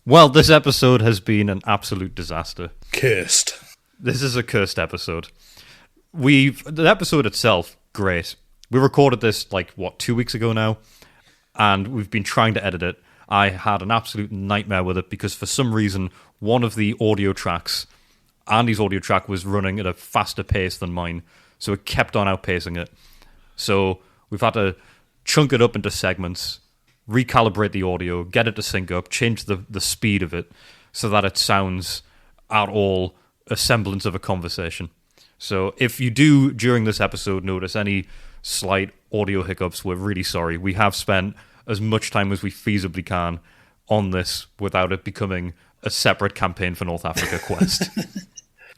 Well, this episode has been an absolute disaster. Cursed. This is a cursed episode. The episode itself, great. We recorded this, 2 weeks ago now, and we've been trying to edit it. I had an absolute nightmare with it because for some reason, one of the audio tracks, Andy's audio track, was running at a faster pace than mine, so it kept on outpacing it. So we've had to chunk it up into segments, recalibrate the audio, get it to sync up, change the speed of it so that it sounds at all a semblance of a conversation. So if you do, during this episode, notice any slight audio hiccups, we're really sorry. We have spent as much time as we feasibly can on this without it becoming a separate campaign for North Africa quest.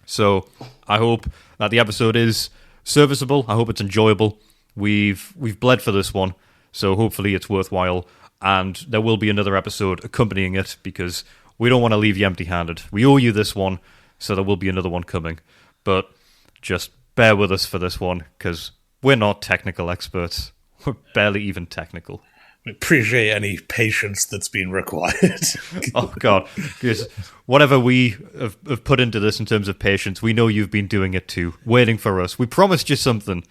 So I hope that the episode is serviceable. I hope it's enjoyable. We've bled for this one, so hopefully it's worthwhile. And there will be another episode accompanying it because we don't want to leave you empty-handed. We owe you this one, so there will be another one coming. But just bear with us for this one because we're not technical experts. We're barely even technical. We appreciate any patience that's been required. Oh, God. Because whatever we have put into this in terms of patience, we know you've been doing it too, waiting for us. We promised you something,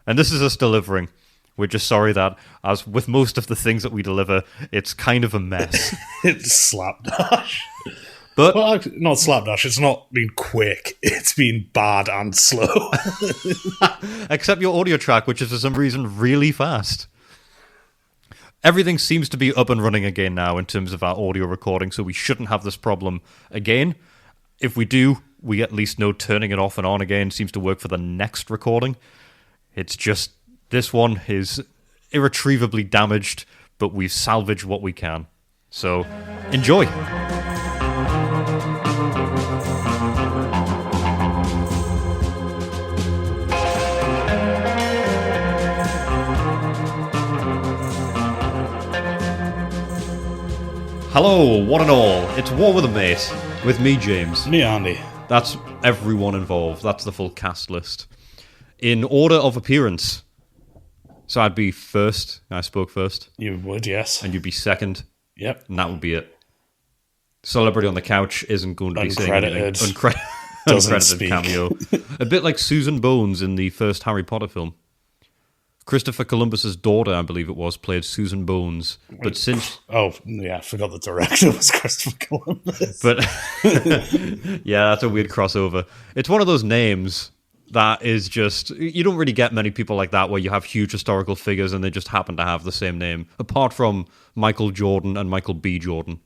and this is us delivering. We're just sorry that, as with most of the things that we deliver, it's kind of a mess. It's slapdash. But well, not slapdash. It's not been quick. It's been bad and slow. Except your audio track, which is for some reason really fast. Everything seems to be up and running again now in terms of our audio recording, so we shouldn't have this problem again. If we do, we at least know turning it off and on again seems to work for the next recording. It's just this one is irretrievably damaged, but we've salvaged what we can. So, enjoy! Hello, one and all. It's War with a Mate, with me, James. Me, Andy. That's everyone involved. That's the full cast list. In order of appearance. So I'd be first. I spoke first. You would, yes. And you'd be second. Yep. And that would be it. Celebrity on the Couch isn't going to be saying anything. Uncredited cameo. A bit like Susan Bones in the first Harry Potter film. Christopher Columbus's daughter, I believe it was, played Susan Bones. But since... Oh, yeah, I forgot the director was Christopher Columbus. But, yeah, that's a weird crossover. It's one of those names that is just... You don't really get many people like that where you have huge historical figures and they just happen to have the same name. Apart from Michael Jordan and Michael B. Jordan.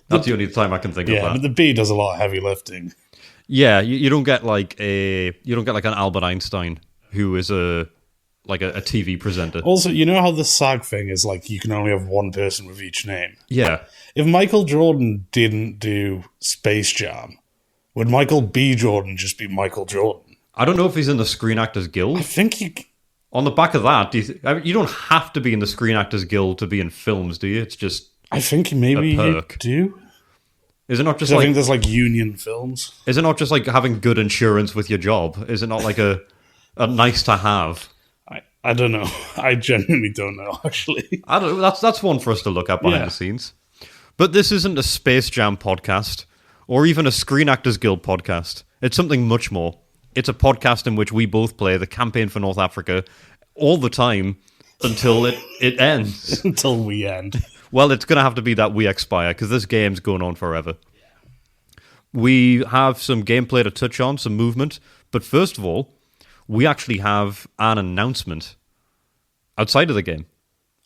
That's the only time I can think of that. Yeah, but the B does a lot of heavy lifting. Yeah, you don't get like an Albert Einstein who is a TV presenter. Also, you know how the SAG thing is like you can only have one person with each name? Yeah. If Michael Jordan didn't do Space Jam, would Michael B. Jordan just be Michael Jordan? I don't know if he's in the Screen Actors Guild. I think you... On the back of that, you don't have to be in the Screen Actors Guild to be in films, do you? It's just I think maybe you do. Is it not just I think there's like union films. Is it not just like having good insurance with your job? Is it not like a nice to have? I don't know. I genuinely don't know, actually. I don't know. That's one for us to look at behind the scenes. But this isn't a Space Jam podcast or even a Screen Actors Guild podcast. It's something much more. It's a podcast in which we both play the campaign for North Africa all the time until it ends. Until we end. Well, it's going to have to be that we expire because this game's going on forever. We have some gameplay to touch on, some movement. But first of all, we actually have an announcement outside of the game.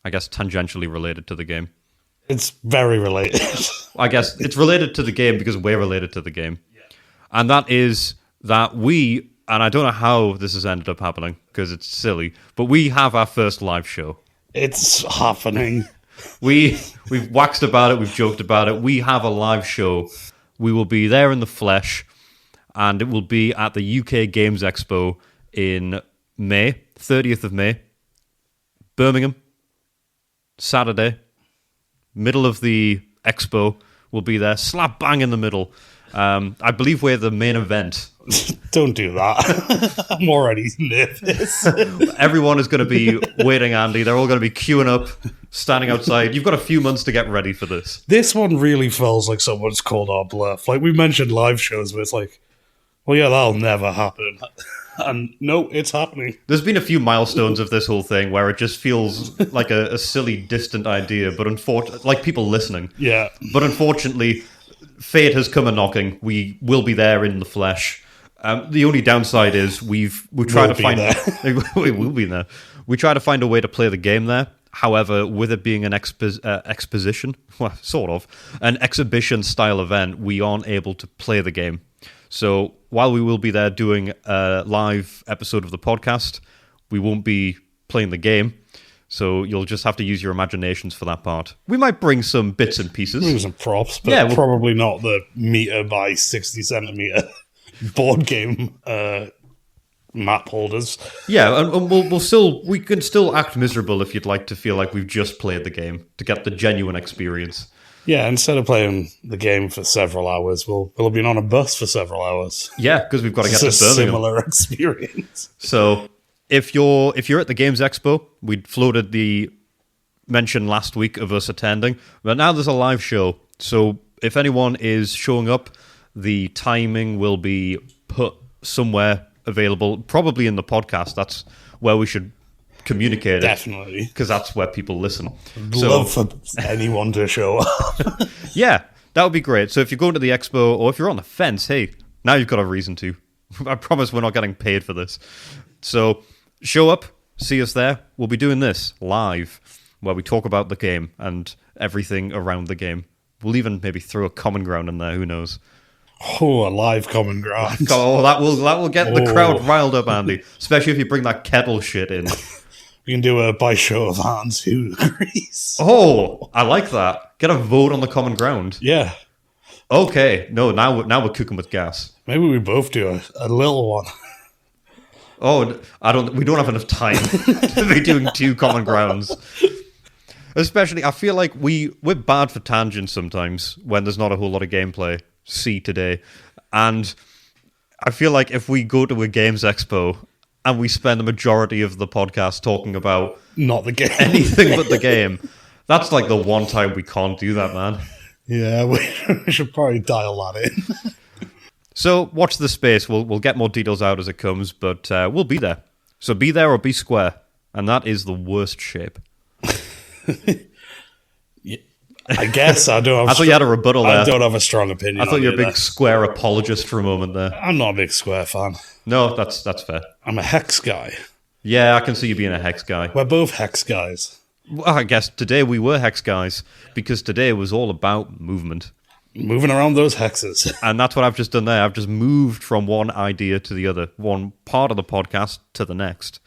I guess tangentially related to the game. It's very related. I guess it's related to the game because we're related to the game. Yeah. And that is that we, and I don't know how this has ended up happening because it's silly, but we have our first live show. It's happening. We've waxed about it, we've joked about it. We have a live show. We will be there in the flesh, and it will be at the UK Games Expo in May, 30th of May. Birmingham, Saturday, middle of the expo. We'll be there, slap bang in the middle. I believe we're the main event. Don't do that. I'm already nervous. Everyone is going to be waiting, Andy. They're all going to be queuing up, standing outside. You've got a few months to get ready for this. This one really feels like someone's called our bluff. Like, we mentioned live shows, but it's like, well, yeah, that'll never happen. And no, it's happening. There's been a few milestones of this whole thing where it just feels like a silly, distant idea, but like people listening. Yeah. But unfortunately, fate has come a knocking. We will be there in the flesh. The only downside is we try to find we will be there. We try to find a way to play the game there. However, with it being an exposition, well, sort of an exhibition style event, we aren't able to play the game. So while we will be there doing a live episode of the podcast, we won't be playing the game. So you'll just have to use your imaginations for that part. We might bring some bits and pieces. Bring some props, but probably not the meter by 60 centimeter board game map holders. Yeah, and we can still act miserable if you'd like to feel like we've just played the game to get the genuine experience. Yeah, instead of playing the game for several hours, we'll have been on a bus for several hours. Yeah, because we've got to get to Birmingham. It's a similar experience. So if you're at the Games Expo, we'd floated the mention last week of us attending, but now there's a live show. So if anyone is showing up, the timing will be put somewhere available, probably in the podcast. That's where we should communicate it. Definitely. Because that's where people listen. Love for anyone to show up. Yeah, that would be great. So if you're going to the expo, or if you're on the fence, hey, now you've got a reason to. I promise we're not getting paid for this. So show up, see us there. We'll be doing this live, where we talk about the game and everything around the game. We'll even maybe throw a common ground in there, who knows. Oh, a live common ground. Oh, that will get the crowd riled up, Andy. Especially if you bring that kettle shit in. We can do a by show of hands who agrees. Oh, I like that. Get a vote on the common ground. Yeah. Okay. No, now we're cooking with gas. Maybe we both do a little one. Oh, we don't have enough time to be doing two common grounds. Especially, I feel like we're bad for tangents sometimes when there's not a whole lot of gameplay. See today. And I feel like if we go to a games expo and we spend the majority of the podcast talking about not the game, anything but the game, that's like the one time we can't do that, man. Yeah, we should probably dial that in. So watch the space. We'll get more details out as it comes, but we'll be there. So be there or be square, and that is the worst shape. Yeah, I guess I don't. I thought you had a rebuttal there. I don't have a strong opinion. I thought you were a big square apologist for a moment there. I'm not a big square fan. No, that's fair. I'm a hex guy. Yeah, I can see you being a hex guy. We're both hex guys. Well, I guess today we were hex guys because today was all about movement. Moving around those hexes. And that's what I've just done there. I've just moved from one idea to the other, one part of the podcast to the next,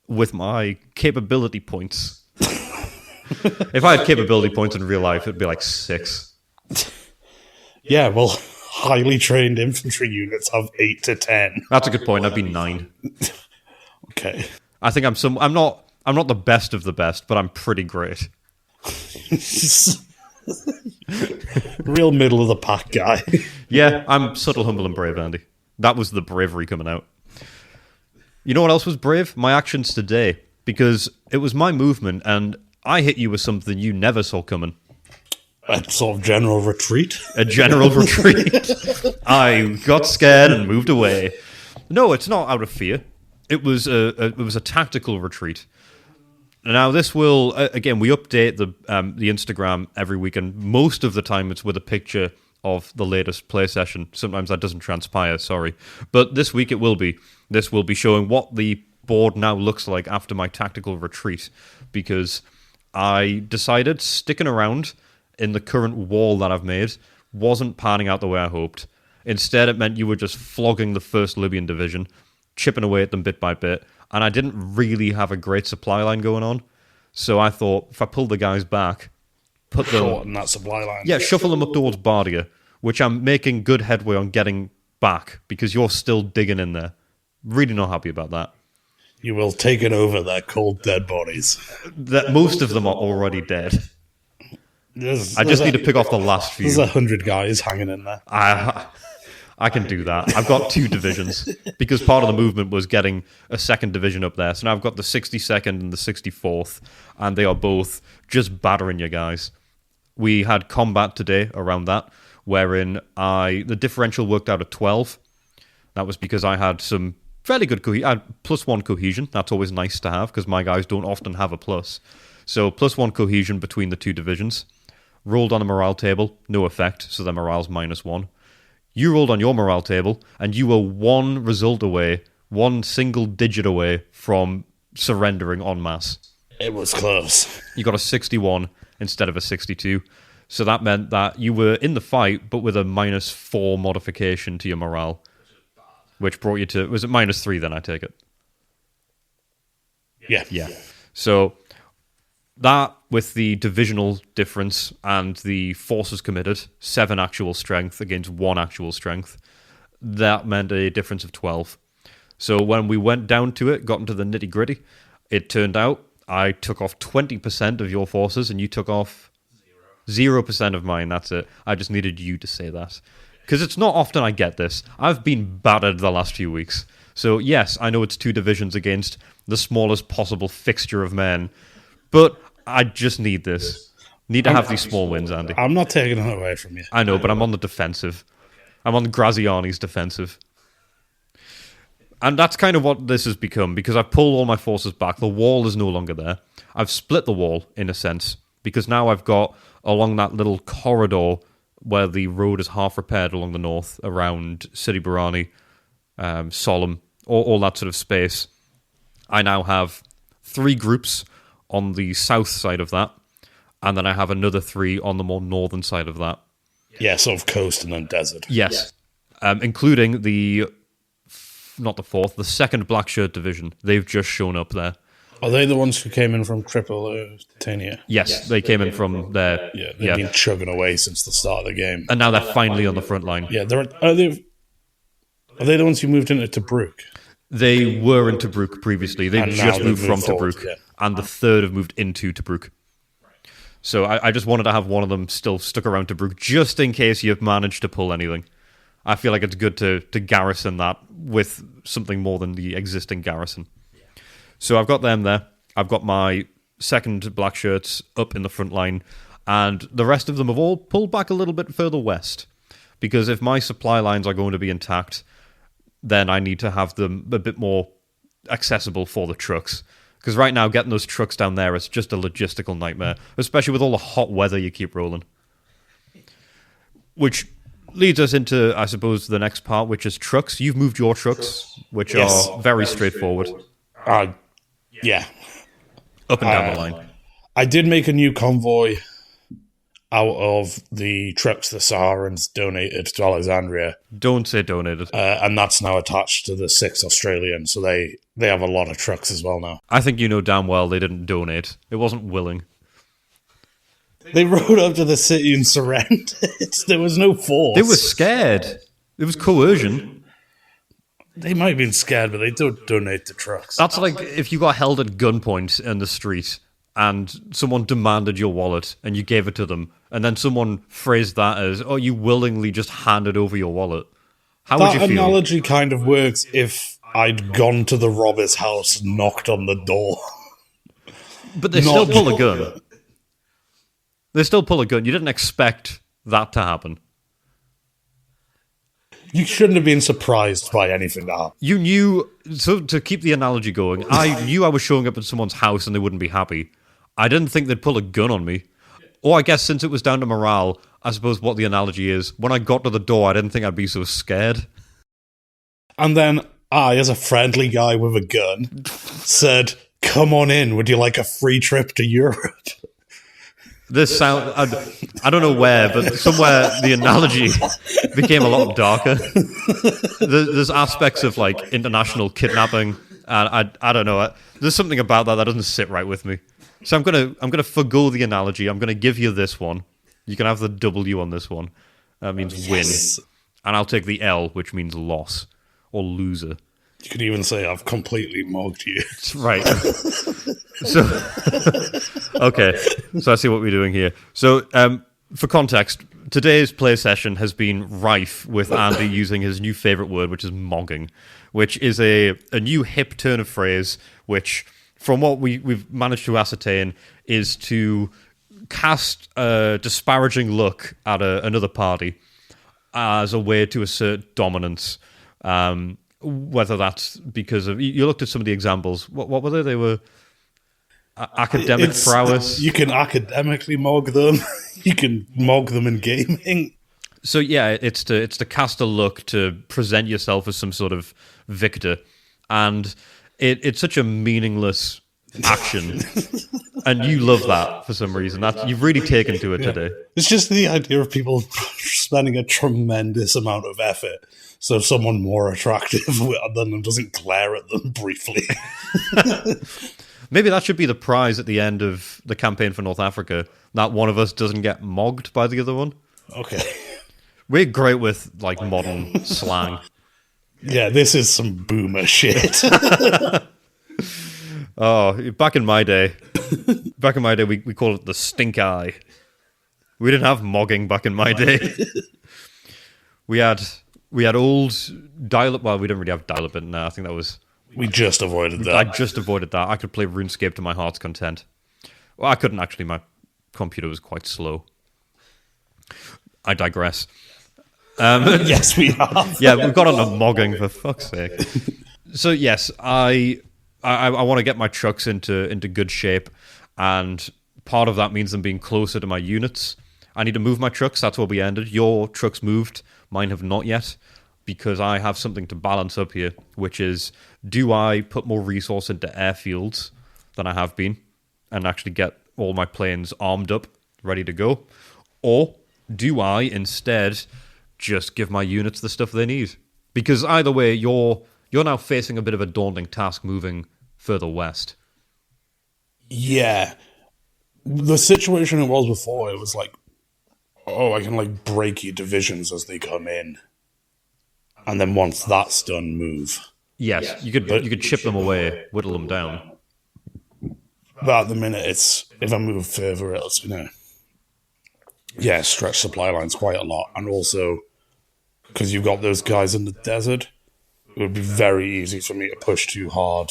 with my capability points. If I had capability points in real life, it'd be like 6. Yeah, well, highly trained infantry units have 8 to 10. That's a good point. I'd be 9. Okay. I think I'm not the best of the best, but I'm pretty great. Real middle of the pack guy. Yeah, I'm subtle, humble, and brave, Andy. That was the bravery coming out. You know what else was brave? My actions today. Because it was my movement, and I hit you with something you never saw coming. A sort of general retreat? A general retreat. I got scared and moved away. No, it's not out of fear. It was a tactical retreat. Now, this will, again, we update the Instagram every week, and most of the time it's with a picture of the latest play session. Sometimes that doesn't transpire, sorry. But this week it will be. This will be showing what the board now looks like after my tactical retreat, because I decided sticking around in the current wall that I've made wasn't panning out the way I hoped. Instead, it meant you were just flogging the 1st Libyan Division, chipping away at them bit by bit, and I didn't really have a great supply line going on. So I thought, if I pull the guys back, put them... Shorten that supply line. Yeah, shuffle them up towards Bardia, which I'm making good headway on getting back, because you're still digging in there. Really not happy about that. You will take it over their cold, dead bodies. That most of them are already dead. I just need to pick off the last few. There's 100 guys hanging in there. I can do that. I've got 2 divisions because part of the movement was getting a second division up there. So now I've got the 62nd and the 64th, and they are both just battering you guys. We had combat today around that, wherein the differential worked out at 12. That was because I had some fairly good cohesion. I had +1 cohesion. That's always nice to have because my guys don't often have a plus. So +1 cohesion between the 2 divisions. Rolled on a morale table, no effect, so their morale's -1. You rolled on your morale table, and you were 1 result away, 1 single digit away from surrendering en masse. It was close. You got a 61 instead of a 62. So that meant that you were in the fight, but with a -4 modification to your morale, which brought you to... Was it -3 then, I take it? Yeah. So that, with the divisional difference and the forces committed, 7 actual strength against 1 actual strength, that meant a difference of 12. So when we went down to it, got into the nitty-gritty, it turned out I took off 20% of your forces and you took off 0% of mine. That's it. I just needed you to say that. Because it's not often I get this. I've been battered the last few weeks. So yes, I know it's 2 divisions against the smallest possible fixture of men, but I just need this. Need to have these small wins, Andy. I'm not taking it away from you. I know, but I'm on the defensive. I'm on Graziani's defensive. And that's kind of what this has become, because I've pulled all my forces back. The wall is no longer there. I've split the wall, in a sense, because now I've got, along that little corridor where the road is half repaired along the north, around City Barani, Solemn, all that sort of space, I now have 3 groups on the south side of that, and then I have another 3 on the more northern side of that. Yeah, sort of coast and then desert. Yes. Including the 2nd Black Shirt Division. They've just shown up there. Are they the ones who came in from Tripolitania? Yes, they came in from there. Yeah, they've been chugging away since the start of the game. And now they're finally on the front line. Yeah, are they the ones who moved into Tobruk? They were in Tobruk previously. They've just moved from forward, Tobruk. And the 3rd have moved into Tobruk. So I just wanted to have one of them still stuck around Tobruk, just in case you've managed to pull anything. I feel like it's good to garrison that with something more than the existing garrison. So I've got them there. I've got my 2nd Black Shirts up in the front line, and the rest of them have all pulled back a little bit further west. Because if my supply lines are going to be intact, then I need to have them a bit more accessible for the trucks. Because right now, getting those trucks down there is just a logistical nightmare, especially with all the hot weather you keep rolling. Which leads us into, I suppose, the next part, which is trucks. You've moved your trucks, which are very straightforward. Yeah. Up and down the line. I did make a new convoy out of the trucks the Saharans donated to Alexandria. Don't say donated. And that's now attached to the 6 Australian, so they have a lot of trucks as well now. I think you know damn well they didn't donate. It wasn't willing. They rode up to the city and surrendered. There was no force. They were scared. It was coercion. They might have been scared, but they don't donate the trucks. That's like if you got held at gunpoint in the street and someone demanded your wallet and you gave it to them, and then someone phrased that as, oh, you willingly just handed over your wallet. How would you feel? That analogy kind of works if I'd gone to the robber's house and knocked on the door. But they still pull a gun. They still pull a gun. You didn't expect that to happen. You shouldn't have been surprised by anything that happened. You knew, so to keep the analogy going, I knew I was showing up at someone's house and they wouldn't be happy. I didn't think they'd pull a gun on me. Or I guess since it was down to morale, I suppose what the analogy is, when I got to the door, I didn't think I'd be so scared. And then I, as a friendly guy with a gun, said, come on in, would you like a free trip to Europe? This sound, I don't know where, but somewhere the analogy became a lot darker. There's aspects of like international kidnapping, and I don't know. There's something about that doesn't sit right with me. So I'm gonna forgo the analogy. I'm gonna give you this one. You can have the W on this one. That means win, and I'll take the L, which means loss or loser. You could even say I've completely mugged you. Right. So, okay. So I see what we're doing here. So, for context, today's play session has been rife with Andy using his new favorite word, which is mogging, which is a new hip turn of phrase, which, from what we've managed to ascertain, is to cast a disparaging look at another party as a way to assert dominance. Whether that's because of... You looked at some of the examples. What were they? They were academic prowess. You can academically mog them. You can mog them in gaming. So yeah, it's to cast a look, to present yourself as some sort of victor. And it's such a meaningless action. And you love that for some reason. You've really taken to it today. It's just the idea of people spending a tremendous amount of effort so someone more attractive than them doesn't glare at them briefly. Maybe that should be the prize at the end of the campaign for North Africa, that one of us doesn't get mogged by the other one. Okay. We're great with, like, modern slang. Yeah, this is some boomer shit. Oh, back in my day, we called it the stink eye. We didn't have mogging back in my day. We had old dial-up. Well, we didn't really have dial-up in there. I think that was... We just avoided that. I just avoided that. I could play RuneScape to my heart's content. Well, I couldn't actually. My computer was quite slow. I digress. Yes, we have. Yeah, we've got on to mogging, for fuck's sake. So yes, I want to get my trucks into good shape, and part of that means them being closer to my units. I need to move my trucks. That's where we ended. Your trucks moved. Mine have not yet, because I have something to balance up here, which is, do I put more resource into airfields than I have been and actually get all my planes armed up, ready to go? Or do I instead just give my units the stuff they need? Because either way, you're now facing a bit of a daunting task moving further west. Yeah. The situation it was before, it was like, oh, I can like break your divisions as they come in. And then once that's done, move. Yes, you could chip them away, whittle them down. But at the minute, it's if I move further, it's stretch supply lines quite a lot. And also, because you've got those guys in the desert, it would be very easy for me to push too hard.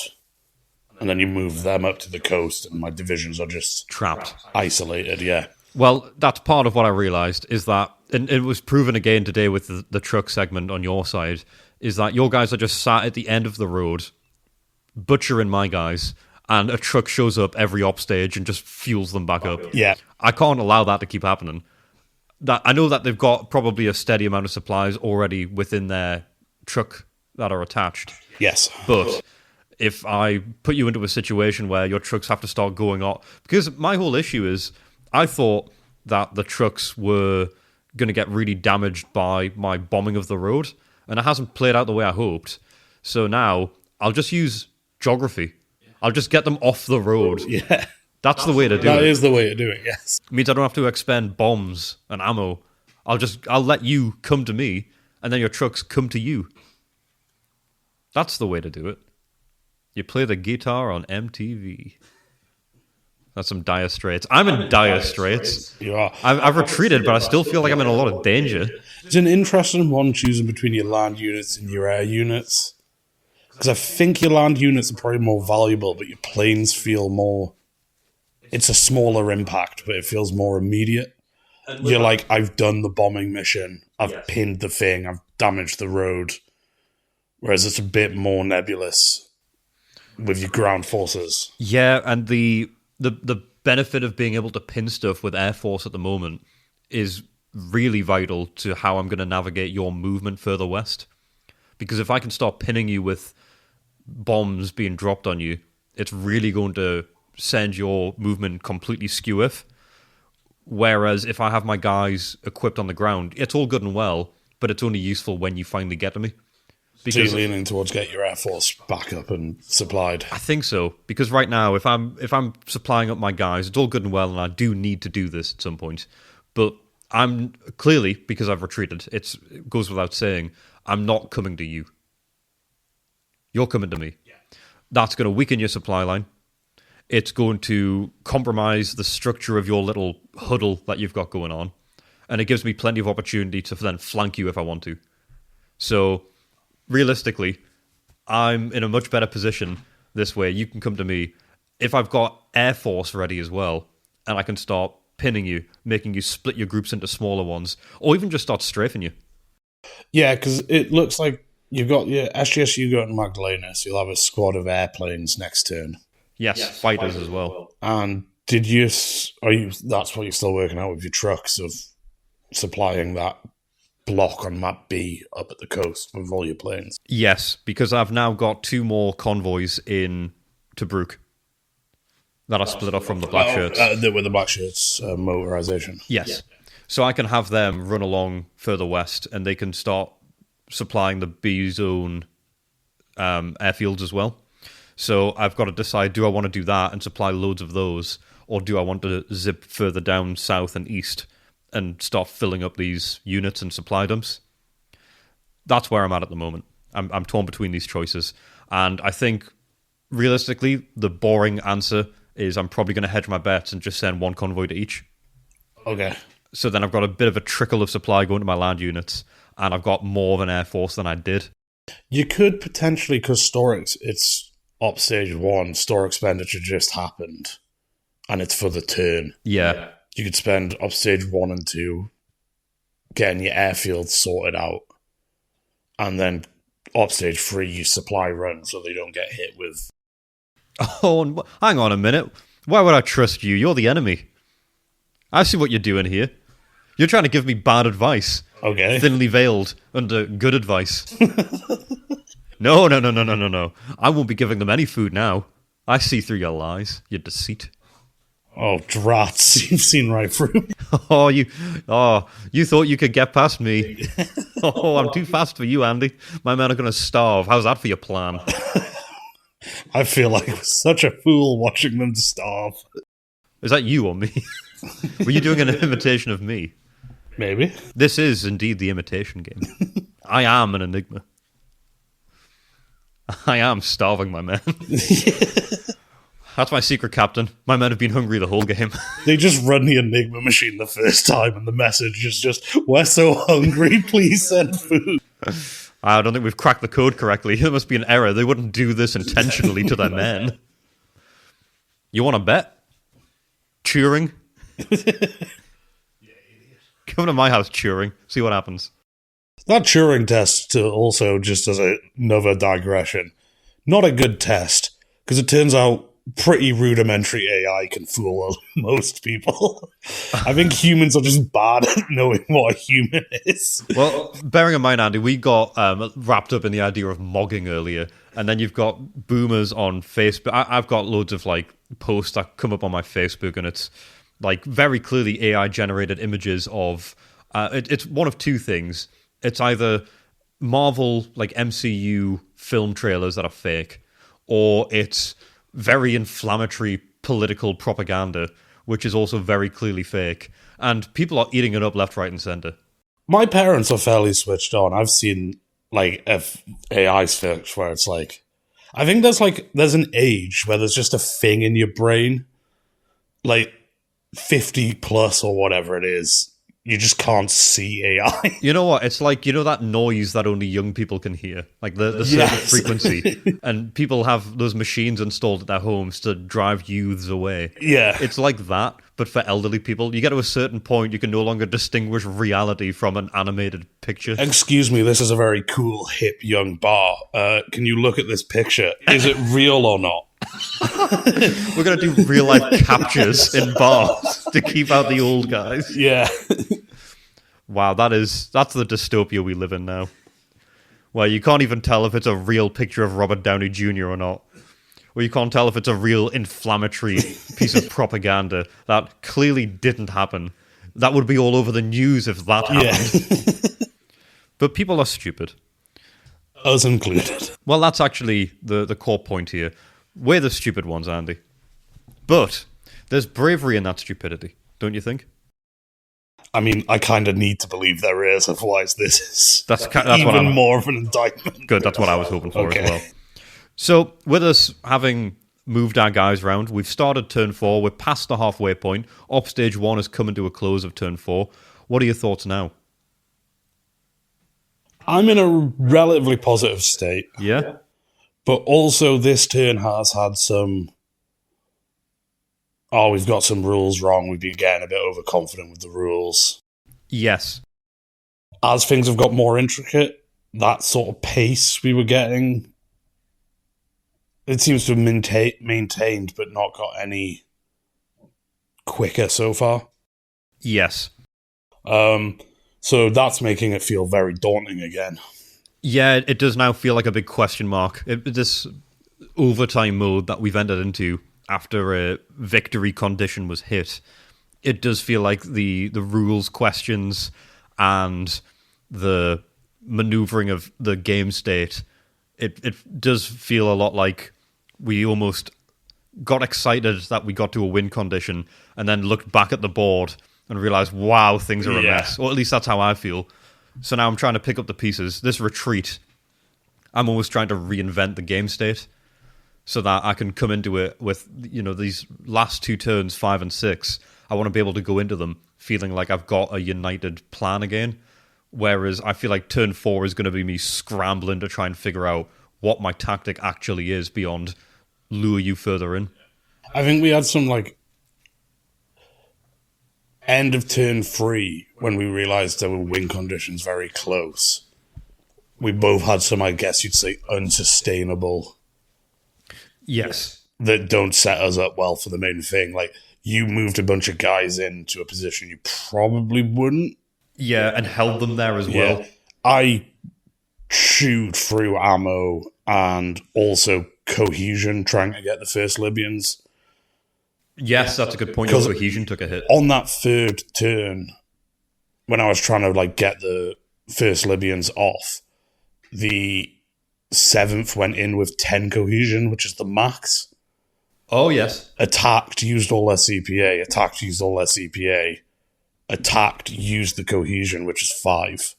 And then you move them up to the coast, and my divisions are just trapped, isolated, yeah. Well, that's part of what I realised, is that, and it was proven again today with the truck segment on your side, is that your guys are just sat at the end of the road, butchering my guys, and a truck shows up every op stage and just fuels them back up. Yeah. I can't allow that to keep happening. I know that they've got probably a steady amount of supplies already within their truck that are attached. Yes. But if I put you into a situation where your trucks have to start going off... Because my whole issue is, I thought that the trucks were going to get really damaged by my bombing of the road, and it hasn't played out the way I hoped. So now, I'll just use geography. I'll just get them off the road. Yeah. That's the way to do it. That is the way to do it, yes. It means I don't have to expend bombs and ammo. I'll let you come to me, and then your trucks come to you. That's the way to do it. You play the guitar on MTV. That's some dire straits. I'm in dire straits. You are. I've retreated, but I still feel like I'm in a lot of danger. It's an interesting one, choosing between your land units and your air units. Because I think your land units are probably more valuable, but your planes feel more... It's a smaller impact, but it feels more immediate. You're like, I've done the bombing mission. I've pinned the thing. I've damaged the road. Whereas it's a bit more nebulous with your ground forces. Yeah, and the benefit of being able to pin stuff with Air Force at the moment is really vital to how I'm going to navigate your movement further west. Because if I can start pinning you with bombs being dropped on you, it's really going to send your movement completely skew-if. Whereas if I have my guys equipped on the ground, it's all good and well, but it's only useful when you finally get to me. Because so you're leaning towards get your Air Force back up and supplied. I think so, because right now, if I'm supplying up my guys, it's all good and well, and I do need to do this at some point. But I'm clearly, because I've retreated, it goes without saying, I'm not coming to you. You're coming to me. That's going to weaken your supply line. It's going to compromise the structure of your little huddle that you've got going on. And it gives me plenty of opportunity to then flank you if I want to. So, realistically, I'm in a much better position this way. You can come to me. If I've got Air Force ready as well, and I can start pinning you, making you split your groups into smaller ones, or even just start strafing you. Yeah, because it looks like you've got your SGSU going to Magdalena, so you'll have a squad of airplanes next turn. Yes, fighters as well. And that's what you're still working out with your trucks of supplying that block on map B up at the coast with all your planes? Yes, because I've now got 2 more convoys in Tobruk that are split off from the black shirts. With the black shirts motorization. Yes. So I can have them run along further west, and they can start supplying the B zone airfields as well. So I've got to decide, do I want to do that and supply loads of those, or do I want to zip further down south and east and start filling up these units and supply dumps? That's where I'm at the moment. I'm torn between these choices. And I think, realistically, the boring answer is I'm probably going to hedge my bets and just send 1 convoy to each. Okay. So then I've got a bit of a trickle of supply going to my land units, and I've got more of an Air Force than I did. You could potentially, because it's op stage 1, store expenditure just happened, and it's for the turn. Yeah. You could spend op stage 1 and 2 getting your airfield sorted out, and then op stage 3 you supply run so they don't get hit with... Oh, hang on a minute. Why would I trust you? You're the enemy. I see what you're doing here. You're trying to give me bad advice. Okay. Thinly veiled under good advice. No. I won't be giving them any food now. I see through your lies, your deceit. Oh, drats. You've seen right through me. You thought you could get past me. Oh, I'm too fast for you, Andy. My men are going to starve. How's that for your plan? I feel like I was such a fool watching them starve. Is that you or me? Were you doing an imitation of me? Maybe. This is indeed the imitation game. I am an enigma. I am starving my men. That's my secret, Captain. My men have been hungry the whole game. They just run the Enigma machine the first time, and the message is just, "We're so hungry, please send food." I don't think we've cracked the code correctly. There must be an error. They wouldn't do this intentionally to their men. You want to bet? Turing? Come to my house, Turing. See what happens. That Turing test, also, just as another digression, not a good test, because it turns out pretty rudimentary AI can fool most people. I think humans are just bad at knowing what a human is. Well, bearing in mind, Andy, we got wrapped up in the idea of mogging earlier, and then you've got boomers on Facebook. I've got loads of posts that come up on my Facebook, and it's very clearly AI generated images of it's one of 2 things. It's either Marvel MCU film trailers that are fake, or it's very inflammatory political propaganda, which is also very clearly fake. And people are eating it up left, right, and center. My parents are fairly switched on. I've seen AI's fix where it's I think there's an age where there's just a thing in your brain, 50 plus or whatever it is. You just can't see AI. You know what? It's that noise that only young people can hear. The certain frequency. And people have those machines installed at their homes to drive youths away. Yeah. It's like that, but for elderly people. You get to a certain point, you can no longer distinguish reality from an animated picture. Excuse me, this is a very cool, hip, young bar. Can you look at this picture? Is it real or not? We're going to do real-life captures in bars to keep out the old guys. Yeah. Wow, that's the dystopia we live in now. Where you can't even tell if it's a real picture of Robert Downey Jr. or not. Or you can't tell if it's a real inflammatory piece of propaganda that clearly didn't happen. That would be all over the news if that happened. Yeah. But people are stupid. Us included. Well, that's actually the core point here. We're the stupid ones, Andy. But there's bravery in that stupidity, don't you think? I mean, I kind of need to believe there is, otherwise this is that's even more of an indictment. Good, that's what I was hoping for as well. So, with us having moved our guys around, we've started turn 4. We're past the halfway point. Op stage 1 is coming to a close of turn 4. What are your thoughts now? I'm in a relatively positive state. Yeah? But also, this turn has had some. Oh, we've got some rules wrong. We've been getting a bit overconfident with the rules. Yes. As things have got more intricate, that sort of pace we were getting, it seems to have maintained, but not got any quicker so far. Yes. So that's making it feel very daunting again. Yeah, it does now feel like a big question mark. This overtime mode that we've entered into after a victory condition was hit, it does feel like the rules questions and the maneuvering of the game state, it does feel a lot like we almost got excited that we got to a win condition and then looked back at the board and realized, wow, things are a mess. Or at least that's how I feel. So now I'm trying to pick up the pieces. This retreat, I'm almost trying to reinvent the game state so that I can come into it with, these last 2 turns, 5 and 6. I want to be able to go into them feeling like I've got a united plan again. Whereas I feel like turn 4 is going to be me scrambling to try and figure out what my tactic actually is beyond lure you further in. I think we had some, end of turn 3 when we realised there were win conditions very close. We both had some, I guess you'd say, unsustainable. Yes. That don't set us up well for the main thing. Like, you moved a bunch of guys into a position you probably wouldn't. Yeah, and held them there as well. I chewed through ammo and also cohesion trying to get the first Libyans. Yes, that's a good point. Your cohesion took a hit. On that third turn, when I was trying to get the first Libyans off, the 7th went in with 10 cohesion, which is the max. Oh, yes. Attacked, used all their CPA. Attacked, used all their CPA. Attacked, used the cohesion, which is 5.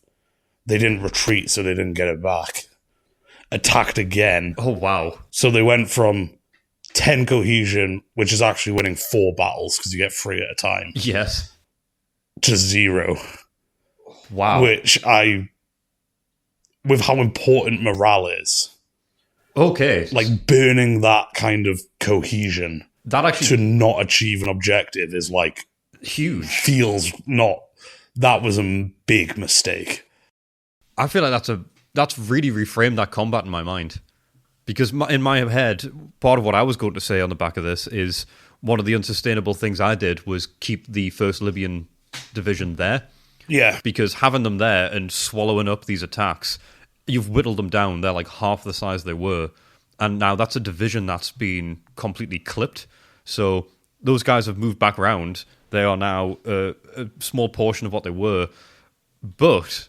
They didn't retreat, so they didn't get it back. Attacked again. Oh, wow. So they went from 10 cohesion, which is actually winning 4 battles because you get 3 at a time. Yes. To 0. Wow. Which with how important morale is. Okay. Burning that kind of cohesion that actually to not achieve an objective is huge. Feels not. That was a big mistake. I feel like that's really reframed that combat in my mind. Because in my head, part of what I was going to say on the back of this is one of the unsustainable things I did was keep the 1st Libyan division there. Yeah. Because having them there and swallowing up these attacks, you've whittled them down. They're like half the size they were. And now that's a division that's been completely clipped. So those guys have moved back around. They are now a small portion of what they were. But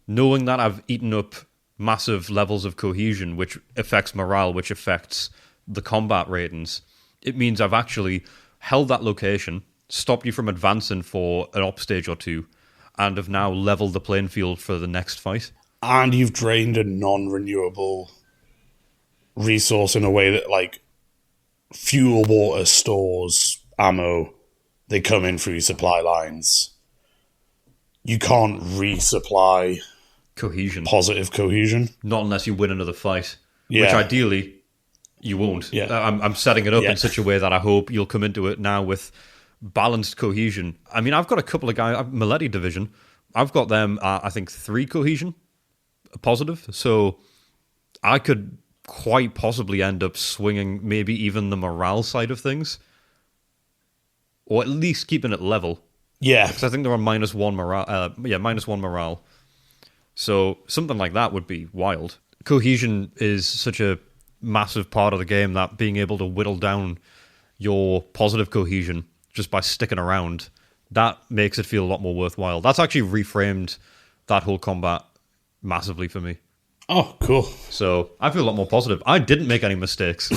knowing that I've eaten up massive levels of cohesion, which affects morale, which affects the combat ratings, it means I've actually held that location, stopped you from advancing for an op stage or 2, and have now leveled the playing field for the next fight. And you've drained a non-renewable resource in a way that, fuel, water, stores, ammo, they come in through your supply lines. You can't resupply cohesion. Positive cohesion. Not unless you win another fight. Yeah. Which ideally, you won't. Yeah. I'm setting it up in such a way that I hope you'll come into it now with balanced cohesion. I mean, I've got a couple of guys, Mileti division, I've got them, I think, 3 cohesion positive. So I could quite possibly end up swinging maybe even the morale side of things. Or at least keeping it level. Yeah. Because I think they're on -1 morale. -1 morale. So something like that would be wild. Cohesion is such a massive part of the game that being able to whittle down your positive cohesion just by sticking around, that makes it feel a lot more worthwhile. That's actually reframed that whole combat massively for me. Oh, cool. So I feel a lot more positive. I didn't make any mistakes.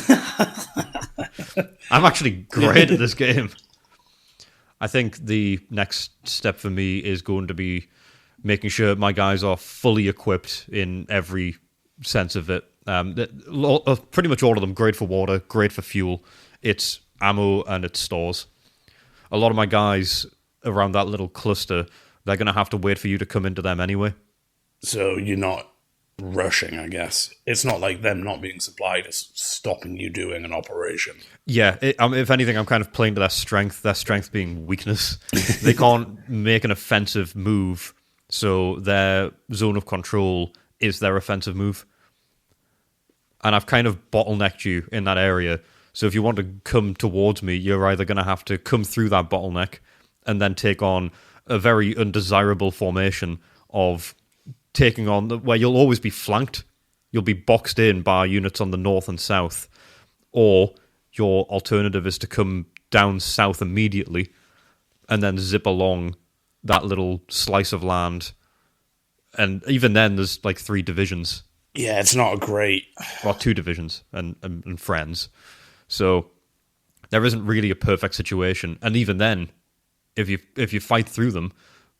I'm actually great at this game. I think the next step for me is going to be making sure my guys are fully equipped in every sense of it. Pretty much all of them great for water, great for fuel. It's ammo and it's stores. A lot of my guys around that little cluster, they're going to have to wait for you to come into them anyway. So you're not rushing, I guess. It's not like them not being supplied is stopping you doing an operation. Yeah, if anything, I'm kind of playing to their strength being weakness. They can't make an offensive move, so their zone of control is their offensive move. And I've kind of bottlenecked you in that area. So if you want to come towards me, you're either going to have to come through that bottleneck and then take on a very undesirable formation of taking on where you'll always be flanked. You'll be boxed in by units on the north and south. Or your alternative is to come down south immediately and then zip along that little slice of land. And even then, there's like 3 divisions. Yeah, it's not a great... Well, 2 divisions and friends. So there isn't really a perfect situation. And even then, if you fight through them,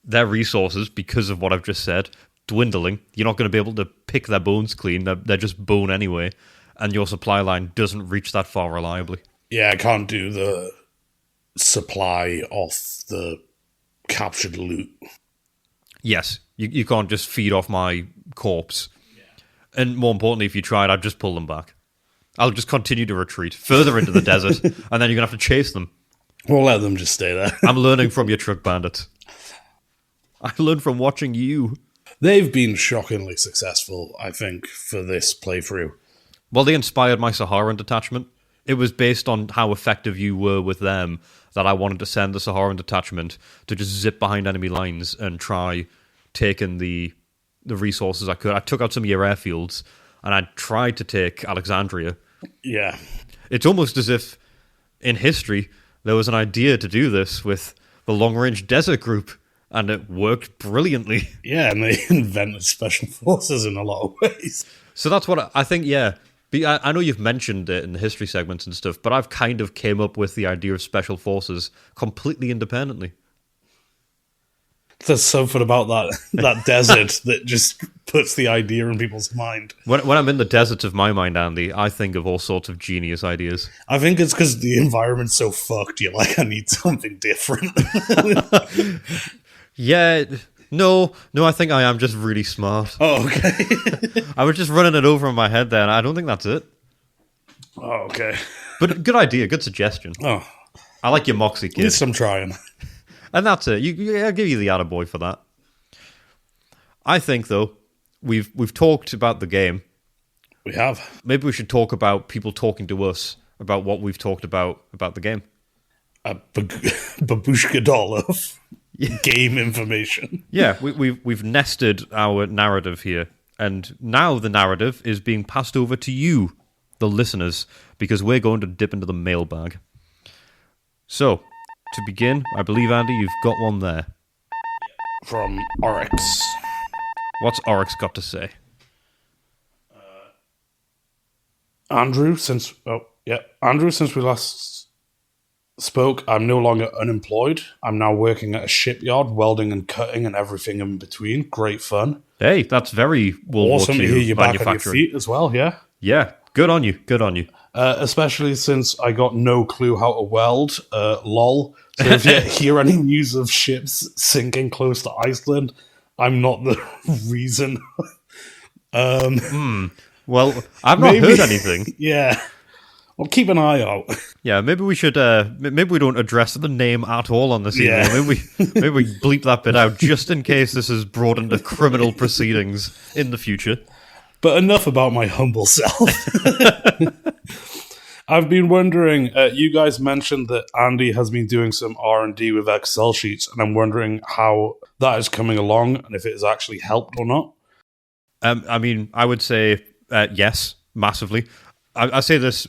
their resources, because of what I've just said, dwindling. You're not going to be able to pick their bones clean. They're just bone anyway. And your supply line doesn't reach that far reliably. Yeah, I can't do the supply off the captured loot. Yes, you can't just feed off my corpse. And more importantly, if you tried, I'd just pull them back. I'll just continue to retreat further into the desert, and then you're going to have to chase them. We'll let them just stay there. I'm learning from your truck bandits. I learned from watching you. They've been shockingly successful, I think, for this playthrough. Well, they inspired my Saharan detachment. It was based on how effective you were with them that I wanted to send the Saharan detachment to just zip behind enemy lines and try taking the resources I could. I took out some of your airfields, and I tried to take Alexandria. Yeah. It's almost as if, in history, there was an idea to do this with the long-range desert group, and it worked brilliantly. Yeah, and they invented special forces in a lot of ways. So that's what I think, yeah. I know you've mentioned it in the history segments and stuff, but I've kind of came up with the idea of special forces completely independently. There's something about that desert that just puts the idea in people's mind. When I'm in the deserts of my mind, Andy, I think of all sorts of genius ideas. I think it's because the environment's so fucked, you're like, I need something different. Yeah, no, I think I am just really smart. Oh, okay. I was just running it over in my head there, and I don't think that's it. Oh, okay. But good idea, good suggestion. Oh. I like your moxie, kid. At least I'm trying. And that's it. I'll give you the attaboy for that. I think, though, we've talked about the game. We have. Maybe we should talk about people talking to us about what we've talked about the game. Babushka doll of game information. Yeah, we've nested our narrative here. And now the narrative is being passed over to you, the listeners, because we're going to dip into the mailbag. So, to begin, I believe, Andy, you've got one there. From Oryx. What's Oryx got to say? Andrew, since we last spoke, I'm no longer unemployed. I'm now working at a shipyard, welding and cutting and everything in between. Great fun. Hey, that's very World awesome War II to hear you back on your manufacturing. feet as well, yeah? Yeah, good on you. Especially since I got no clue how to weld. Lol. So if you hear any news of ships sinking close to Iceland, I'm not the reason. Well, I've not heard anything. Yeah. Well, keep an eye out. Yeah, maybe we should. Maybe we don't address the name at all on this email. Yeah. Maybe we bleep that bit out just in case this is brought into criminal proceedings in the future. But enough about my humble self. I've been wondering. You guys mentioned that Andy has been doing some R&D with Excel sheets, and I'm wondering how that is coming along and if it has actually helped or not. I mean, I would say yes, massively. I say this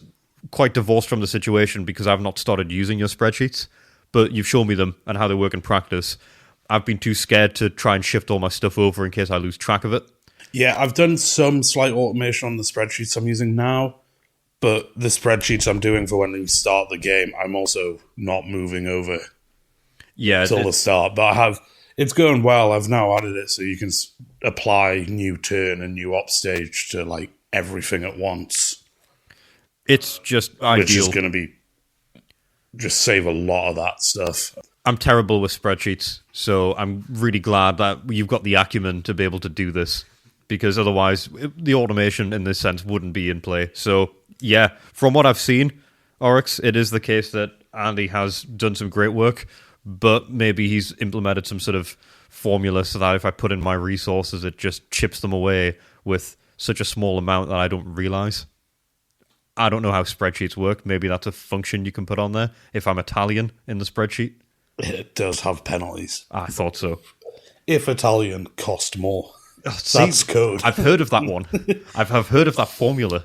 quite divorced from the situation because I've not started using your spreadsheets, but you've shown me them and how they work in practice. I've been too scared to try and shift all my stuff over in case I lose track of it. Yeah, I've done some slight automation on the spreadsheets I'm using now, but the spreadsheets I'm doing for when we start the game, I'm also not moving over till the start. But it's going well. I've now added it so you can apply new turn and new op stage to like everything at once. It's just ideal. Which is going to be just save a lot of that stuff. I'm terrible with spreadsheets, so I'm really glad that you've got the acumen to be able to do this, because otherwise the automation in this sense wouldn't be in play. So yeah, from what I've seen, Oryx, it is the case that Andy has done some great work, but maybe he's implemented some sort of formula so that if I put in my resources, it just chips them away with such a small amount that I don't realize. I don't know how spreadsheets work. Maybe that's a function you can put on there if I'm Italian in the spreadsheet. It does have penalties. I thought so. If Italian cost more. See, that's code. I've heard of that one. I've heard of that formula.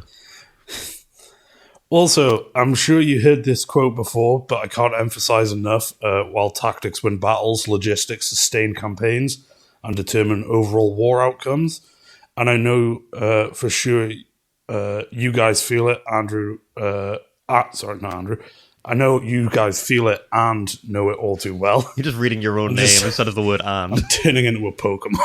Also, I'm sure you heard this quote before, but I can't emphasize enough. While tactics win battles, logistics sustain campaigns and determine overall war outcomes. And I know for sure you guys feel it, Andrew. Sorry, not Andrew. I know you guys feel it and know it all too well. You're just reading your own name instead of the word and. I'm turning into a Pokemon.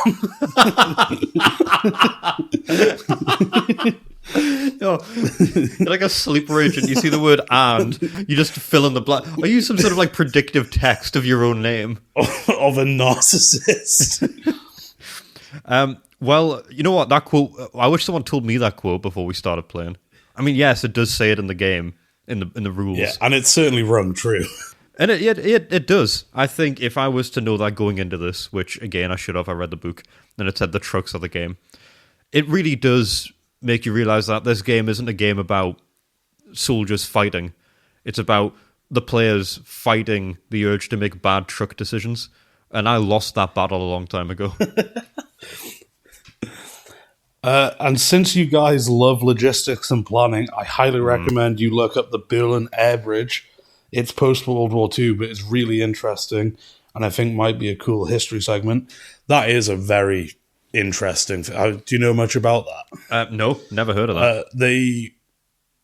You're like a sleeper agent. You see the word and, you just fill in the blank. Are you some sort of like predictive text of your own name? Of a narcissist. Well, you know what? That quote, I wish someone told me that quote before we started playing. I mean, yes, it does say it in the game, in the rules. Yeah, and it's certainly rung true. And it does. I think if I was to know that going into this, which again I should have, I read the book, and it said the trucks are the game. It really does make you realize that this game isn't a game about soldiers fighting. It's about the players fighting the urge to make bad truck decisions. And I lost that battle a long time ago. And since you guys love logistics and planning, I highly recommend you look up the Berlin Air Bridge. It's post-World War II, but it's really interesting, and I think might be a cool history segment. That is a very interesting thing. Do you know much about that? No, never heard of that.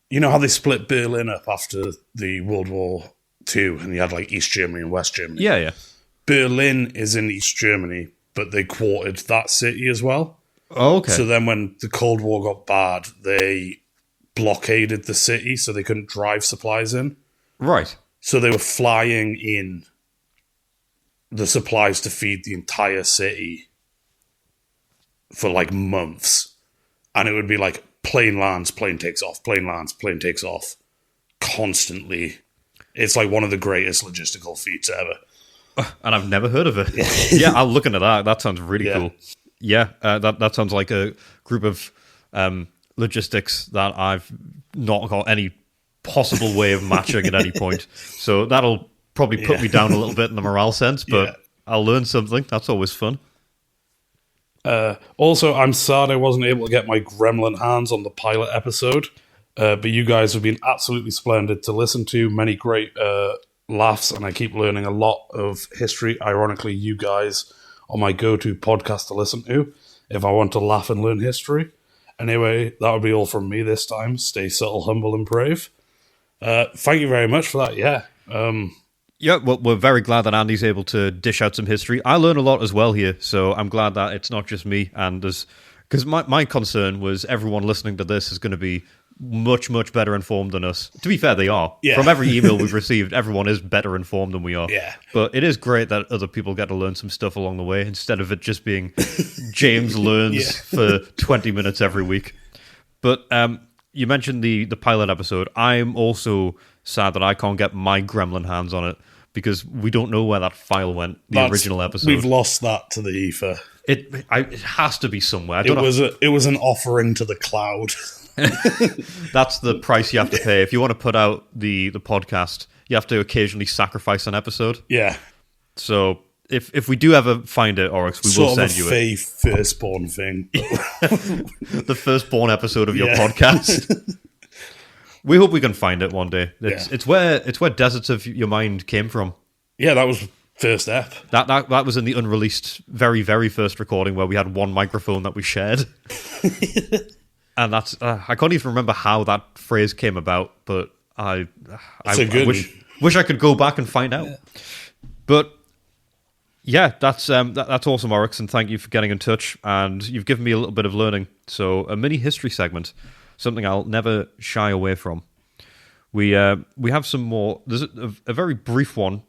You know how they split Berlin up after the World War II, and you had like East Germany and West Germany? Yeah. Berlin is in East Germany, but they quartered that city as well. Oh, okay. So then when the Cold War got bad, they blockaded the city so they couldn't drive supplies in. Right. So they were flying in the supplies to feed the entire city for like months. And it would be like plane lands, plane takes off, plane lands, plane takes off constantly. It's like one of the greatest logistical feats ever. And I've never heard of it. Yeah, I'll look into that. That sounds really cool. Yeah, that sounds like a group of logistics that I've not got any possible way of matching at any point. So that'll probably put me down a little bit in the morale sense, but I'll learn something. That's always fun. Also, I'm sad I wasn't able to get my gremlin hands on the pilot episode, but you guys have been absolutely splendid to listen to. Many great laughs, and I keep learning a lot of history. Ironically, you guys are my go-to podcast to listen to if I want to laugh and learn history. Anyway, that would be all from me this time. Stay subtle, humble, and brave. Thank you very much for that. Yeah. Yeah, well, we're very glad that Andy's able to dish out some history. I learn a lot as well here, so I'm glad that it's not just me. And because my concern was everyone listening to this is going to be much, much better informed than us. To be fair, they are. Yeah. From every email we've received, everyone is better informed than we are. Yeah. But it is great that other people get to learn some stuff along the way instead of it just being James learns for 20 minutes every week. But you mentioned the pilot episode. I'm also sad that I can't get my gremlin hands on it because we don't know where that file went, original episode. We've lost that to the ether. It has to be somewhere. It was an offering to the cloud. That's the price you have to pay. If you want to put out the podcast, you have to occasionally sacrifice an episode. Yeah. So if we do ever find it, Oryx, we will send you it. Sort of a firstborn thing. The firstborn episode of your podcast. We hope we can find it one day. It's where Deserts of Your Mind came from. Yeah, that was first ep. That was in the unreleased very, very first recording where we had one microphone that we shared. And that's I can't even remember how that phrase came about, but I wish I could go back and find out. Yeah. But Yeah, that's awesome, Oryx, and thank you for getting in touch. And you've given me a little bit of learning. So a mini history segment, something I'll never shy away from. We have some more. There's a very brief one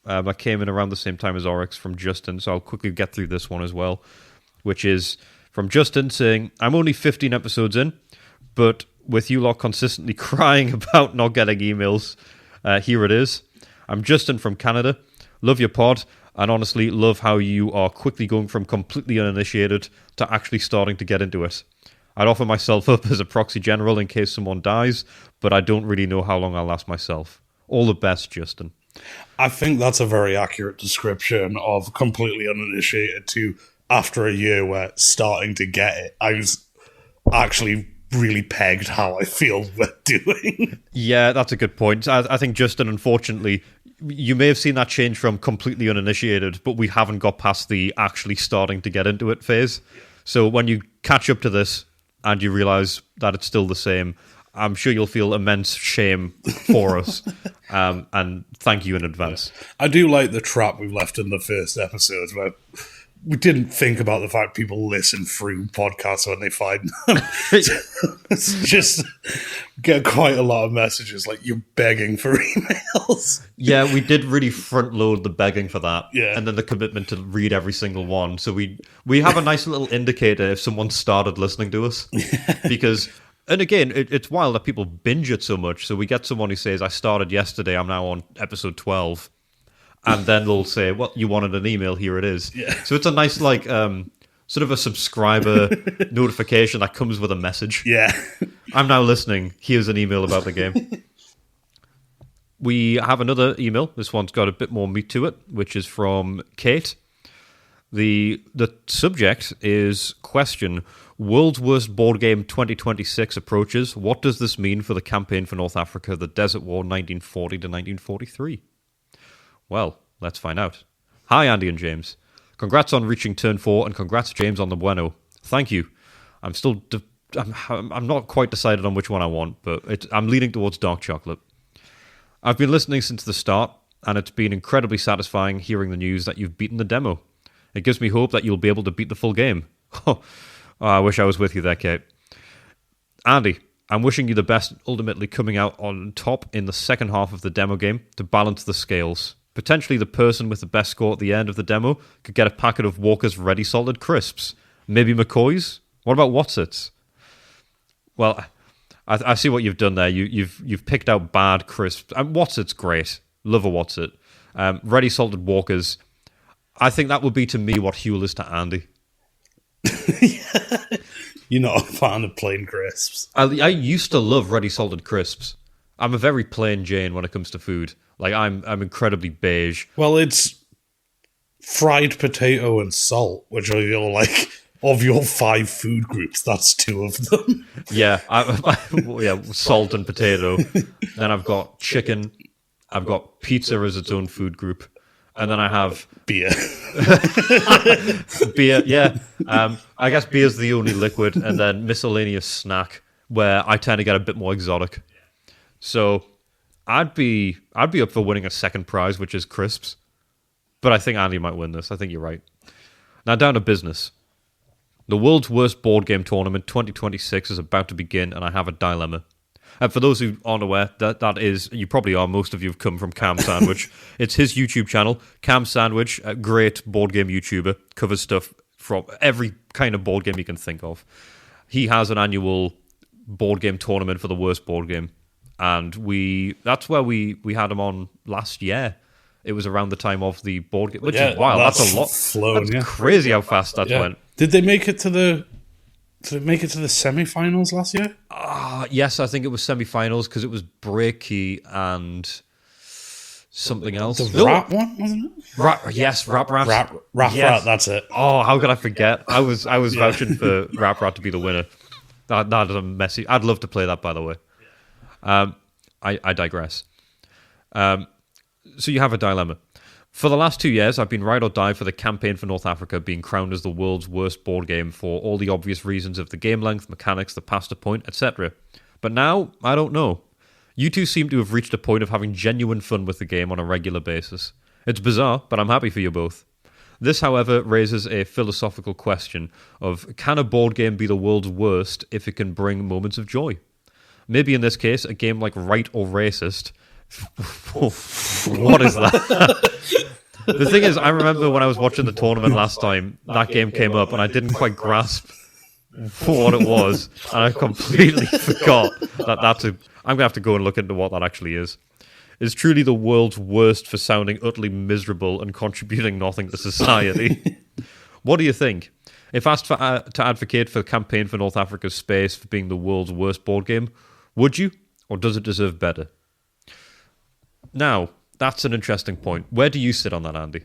that came in around the same time as Oryx from Justin, so I'll quickly get through this one as well, which is from Justin saying, I'm only 15 episodes in, but with you lot consistently crying about not getting emails, here it is. I'm Justin from Canada. Love your pod, and honestly love how you are quickly going from completely uninitiated to actually starting to get into it. I'd offer myself up as a proxy general in case someone dies, but I don't really know how long I'll last myself. All the best, Justin. I think that's a very accurate description of completely uninitiated to after a year where starting to get it. I was actually really pegged how I feel we're doing. Yeah, that's a good point. I think, Justin, unfortunately, you may have seen that change from completely uninitiated, but we haven't got past the actually starting to get into it phase. So when you catch up to this and you realise that it's still the same, I'm sure you'll feel immense shame for us. And thank you in advance. I do like the trap we've left in the first episode where we didn't think about the fact people listen through podcasts when they find them. It's just get quite a lot of messages like you're begging for emails. Yeah, we did really front load the begging for that. Yeah. And then the commitment to read every single one. So we have a nice little indicator if someone started listening to us. Because, and again, it's wild that people binge it so much. So we get someone who says, I started yesterday, I'm now on episode 12. And then they'll say, well, you wanted an email, here it is. Yeah. So it's a nice, like, sort of a subscriber notification that comes with a message. Yeah. I'm now listening. Here's an email about the game. We have another email. This one's got a bit more meat to it, which is from Kate. The subject is question, World's Worst Board Game 2026 approaches. What does this mean for the campaign for North Africa, the Desert War 1940 to 1943? Well, let's find out. Hi, Andy and James. Congrats on reaching turn 4, and congrats, James, on the bueno. Thank you. I'm still... I'm not quite decided on which one I want, but I'm leaning towards dark chocolate. I've been listening since the start, and it's been incredibly satisfying hearing the news that you've beaten the demo. It gives me hope that you'll be able to beat the full game. Oh, I wish I was with you there, Kate. Andy, I'm wishing you the best, ultimately coming out on top in the second half of the demo game to balance the scales. Potentially the person with the best score at the end of the demo could get a packet of Walker's Ready Salted Crisps. Maybe McCoy's? What about Watsits? Well, I see what you've done there. You've picked out bad crisps. Watsit's great. Love a Watsit. Ready Salted Walker's. I think that would be to me what Huel is to Andy. You're not a fan of plain crisps. I used to love Ready Salted Crisps. I'm a very plain Jane when it comes to food. Like, I'm incredibly beige. Well, it's fried potato and salt, which are your, like, of your 5 food groups, that's 2 of them. Yeah, yeah, salt and potato. Then I've got chicken. I've got pizza as its own food group. And then I have... Beer. Beer, yeah. I guess beer's the only liquid. And then miscellaneous snack, where I tend to get a bit more exotic. So... I'd be up for winning a second prize, which is crisps. But I think Andy might win this. I think you're right. Now down to business. The World's Worst Board Game Tournament 2026 is about to begin, and I have a dilemma. And for those who aren't aware, that is, you probably are, most of you have come from Cam Sandwich. It's his YouTube channel, Cam Sandwich, a great board game YouTuber, covers stuff from every kind of board game you can think of. He has an annual board game tournament for the worst board game. And that's where we had him on last year. It was around the time of the board game, which is wild. That's a lot. That's crazy how fast that went. Did they make it to the semi-finals last year? Yes, I think it was semi-finals because it was Breaky and something else. The Rat one, wasn't it? Yes, Rap Rat. Rat, that's it. Oh, how could I forget? I was vouching for Rap Rat to be the winner. That is a messy. I'd love to play that, by the way. I digress. So you have a dilemma. For the last 2 years, I've been ride or die for the campaign for North Africa being crowned as the world's worst board game for all the obvious reasons of the game length, mechanics, the pass to point, etc. But now, I don't know. You two seem to have reached a point of having genuine fun with the game on a regular basis. It's bizarre, but I'm happy for you both. This, however, raises a philosophical question of, can a board game be the world's worst if it can bring moments of joy? Maybe in this case, a game like Right or Racist. What is that? The thing is, I remember when I was watching the tournament last time, that game came up and I didn't quite grasp what it was, and I completely forgot that I'm going to have to go and look into what that actually is. It's truly the world's worst for sounding utterly miserable and contributing nothing to society. What do you think? If asked to advocate for the campaign for North Africa's space for being the world's worst board game, would you, or does it deserve better? Now, that's an interesting point. Where do you sit on that, Andy?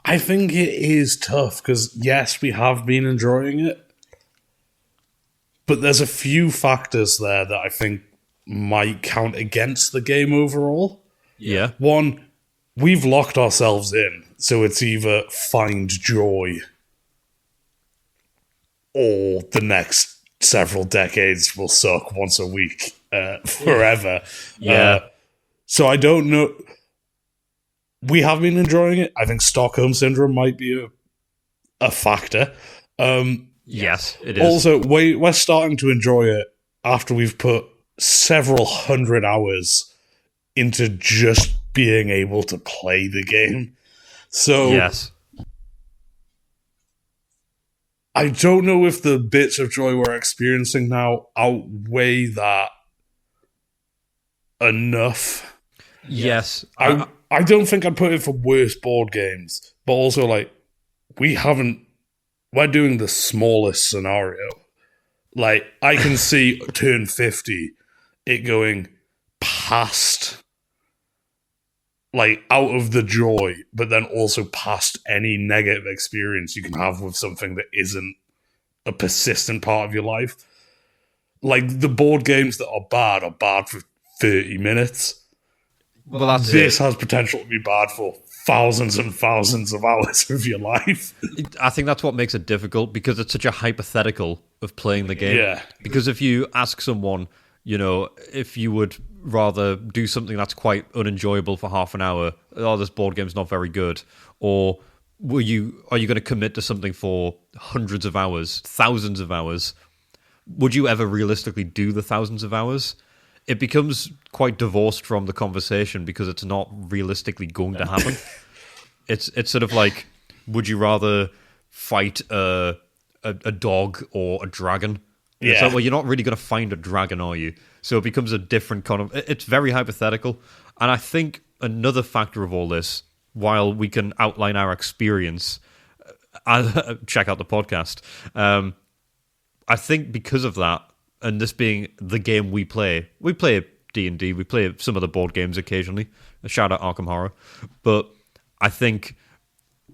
I think it is tough because, yes, we have been enjoying it, but there's a few factors there that I think might count against the game overall. Yeah. One, we've locked ourselves in, so it's either find joy or the next several decades will suck once a week forever. Yeah. So I don't know. We have been enjoying it. I think Stockholm Syndrome might be a factor. Yes, it is. Also, we're starting to enjoy it after we've put several hundred hours into just being able to play the game. So, yes. I don't know if the bits of joy we're experiencing now outweigh that enough. Yes. I don't think I'd put it for worst board games, but also, like, we're doing the smallest scenario. Like, I can see turn 50, it going past, like, out of the joy, but then also past any negative experience you can have with something that isn't a persistent part of your life. Like, the board games that are bad for 30 minutes. Well, This has potential to be bad for thousands and thousands of hours of your life. I think that's what makes it difficult, because it's such a hypothetical of playing the game. Yeah. Because if you ask someone, if you would rather do something that's quite unenjoyable for half an hour, this board game's not very good, or are you going to commit to something for hundreds of hours, thousands of hours? Would you ever realistically do the thousands of hours? It becomes quite divorced from the conversation because it's not realistically going to happen. It's sort of like, would you rather fight a dog or a dragon? Yeah. It's like, well, you're not really going to find a dragon, are you? So it becomes a different kind of... It's very hypothetical. And I think another factor of all this, while we can outline our experience, check out the podcast. I think because of that, and this being the game we play D&D, we play some of the board games occasionally. Shout out Arkham Horror. But I think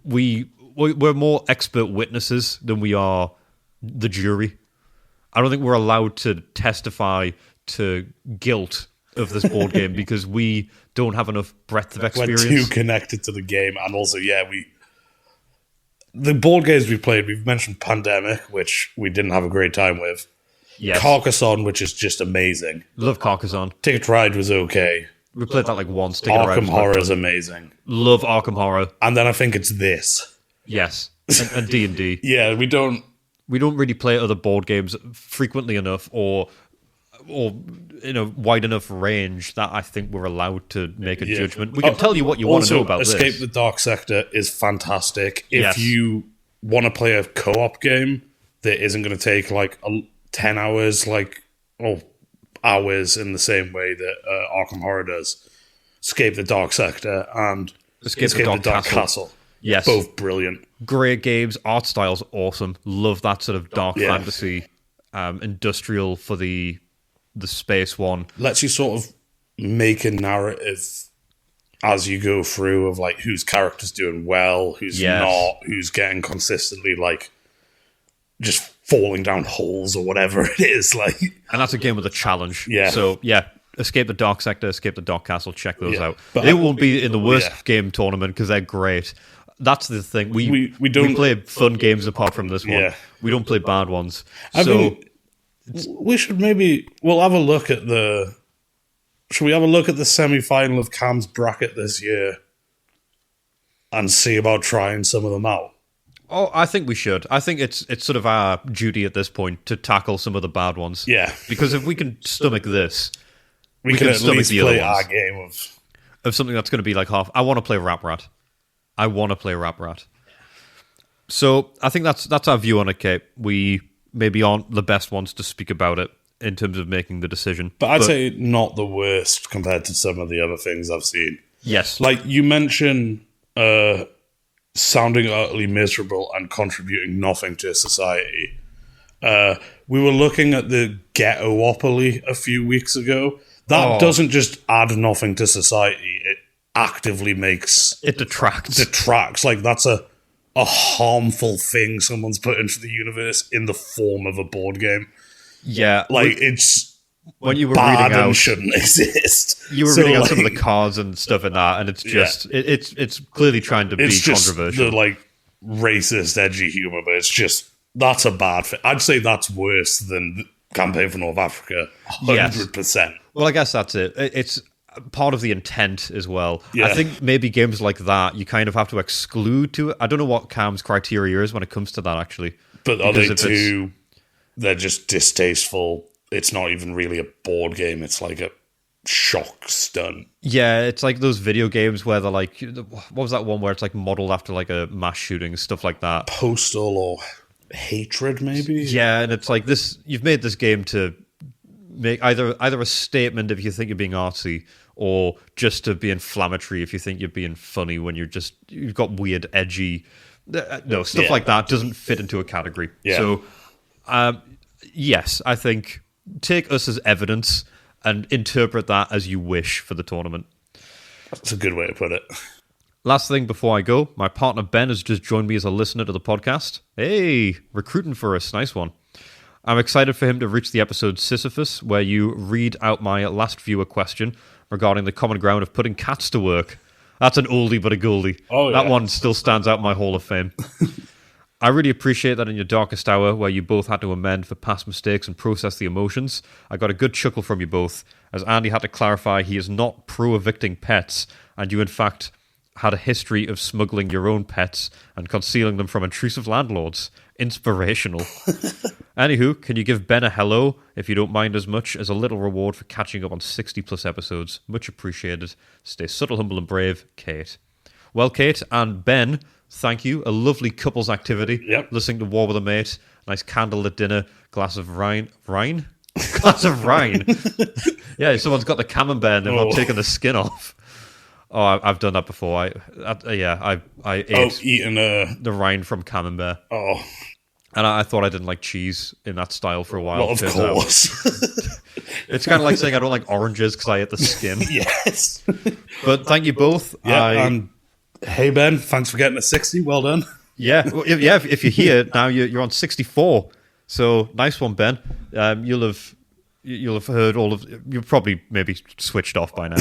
we're more expert witnesses than we are the jury. I don't think we're allowed to testify to guilt of this board game because we don't have enough breadth of experience. We're too connected to the game, and also, the board games we played, we've mentioned Pandemic, which we didn't have a great time with. Yes. Carcassonne, which is just amazing. Love Carcassonne. Ticket to Ride was okay. We played that like once. Arkham Horror is amazing. Love Arkham Horror. And then I think it's this. Yes, and D&D. Yeah, we don't really play other board games frequently enough, or wide enough range that I think we're allowed to make a judgment. We can tell you what you want to know about Escape this. the Dark Sector is fantastic. Yes. If you want to play a co-op game that isn't going to take like 10 hours, hours in the same way that Arkham Horror does, Escape the Dark Sector and Escape the Dark Castle. Yes. Both brilliant. Great games. Art style's awesome. Love that sort of dark fantasy, industrial for the space one. Lets you sort of make a narrative as you go through of like whose character's doing well, who's not, who's getting consistently like just falling down holes or whatever it is. Like, and that's a game with a challenge. Yeah. So Escape the Dark Sector, Escape the Dark Castle. Check those out. But it won't be in the worst game tournament because they're great. That's the thing. We play fun games apart from this one. Yeah. We don't play bad ones. We should we'll have a look at should we have a look at the semi-final of Cam's bracket this year? and see about trying some of them out? Oh, I think we should. I think it's sort of our duty at this point to tackle some of the bad ones. Yeah. Because if we can stomach this, We can at stomach least the other play our ones. game Of something that's going to be like half. I want to play Rap Rat. I want to play Rap Rat. So I think that's our view on it, Kate. We maybe aren't the best ones to speak about it in terms of making the decision. But I'd say not the worst compared to some of the other things I've seen. Yes. Like you mentioned, sounding utterly miserable and contributing nothing to society. We were looking at the Ghettopoly a few weeks ago. That doesn't just add nothing to society. It actively makes... It detracts. Like, that's a harmful thing someone's put into the universe in the form of a board game. Yeah. Like, it's when you were bad reading out, and shouldn't exist. You were reading out some of the cards and stuff in that, and it's just... It's clearly trying to be controversial. Just the, like, racist, edgy humor, but it's just... That's a bad thing. I'd say that's worse than Campaign for North Africa. 100%. Yes. Well, I guess that's it. It's part of the intent as well. Yeah. I think maybe games like that, you kind of have to exclude to it. I don't know what Cam's criteria is when it comes to that, actually. But are they too... They're just distasteful. It's not even really a board game. It's like a shock stunt. Yeah, it's like those video games where they're like... What was that one where it's like modeled after like a mass shooting, stuff like that? Postal or Hatred, maybe? Yeah, and it's like this... You've made this game to make either a statement if you think you're being artsy, or just to be inflammatory if you think you're being funny when you've got weird, edgy... stuff like that doesn't fit into a category. Yeah. So... yes, I think take us as evidence and interpret that as you wish for the tournament. That's a good way to put it. Last thing before I go, my partner Ben has just joined me as a listener to the podcast. Hey, recruiting for us. Nice one. I'm excited for him to reach the episode Sisyphus, where you read out my last viewer question regarding the common ground of putting cats to work. That's an oldie but a goldie. Oh, yeah. That one still stands out in my Hall of Fame. I really appreciate that in your darkest hour, where you both had to amend for past mistakes and process the emotions. I got a good chuckle from you both, as Andy had to clarify he is not pro-evicting pets, and you in fact had a history of smuggling your own pets and concealing them from intrusive landlords. Inspirational. Anywho, can you give Ben a hello, if you don't mind as much, as a little reward for catching up on 60-plus episodes? Much appreciated. Stay subtle, humble, and brave, Kate. Well, Kate and Ben... Thank you. A lovely couples activity. Yep. Listening to War with a Mate. Nice candlelit dinner. Glass of Rhine. Glass of Rhine. Yeah, someone's got the camembert and they've not taken the skin off. Oh, I've done that before. I ate eating the rind from camembert. Oh. And I thought I didn't like cheese in that style for a while. Well, of course. It's kind of like saying I don't like oranges because I ate the skin. Yes. But thank you both. Yeah, hey Ben, thanks for getting a 60. Well done. Yeah, if you're here now, you're on 64. So nice one, Ben. You'll have heard all of. You've probably maybe switched off by now.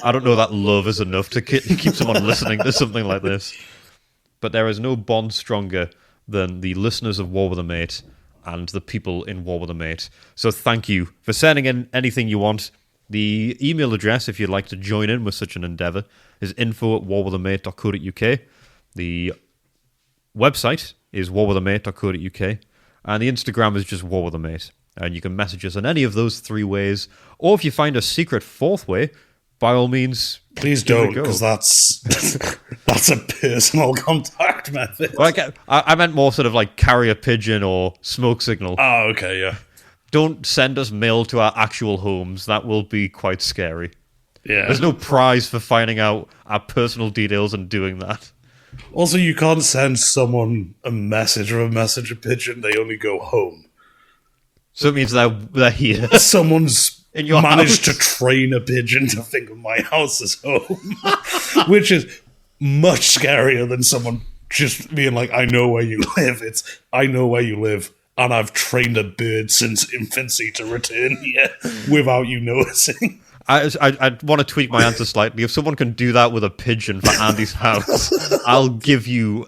I don't know that love is enough to keep someone listening to something like this. But there is no bond stronger than the listeners of War with a Mate and the people in War with a Mate. So thank you for sending in anything you want. The email address, if you'd like to join in with such an endeavour, is info@warwithamate.co.uk. The website is warwithamate.co.uk. And the Instagram is just warwithamate. And you can message us in any of those three ways. Or if you find a secret fourth way, by all means, please don't, because that's a personal contact method. Well, I meant more sort of like carrier pigeon or smoke signal. Oh, okay, yeah. Don't send us mail to our actual homes. That will be quite scary. Yeah. There's no prize for finding out our personal details and doing that. Also, you can't send someone a message or a messenger pigeon. They only go home. So it means they're here. Someone's in your managed house. to train a pigeon to think of my house as home. Which is much scarier than someone just being like, I know where you live. It's, I know where you live. And I've trained a bird since infancy to return here without you noticing. I want to tweak my answer slightly. If someone can do that with a pigeon for Andy's house, I'll give you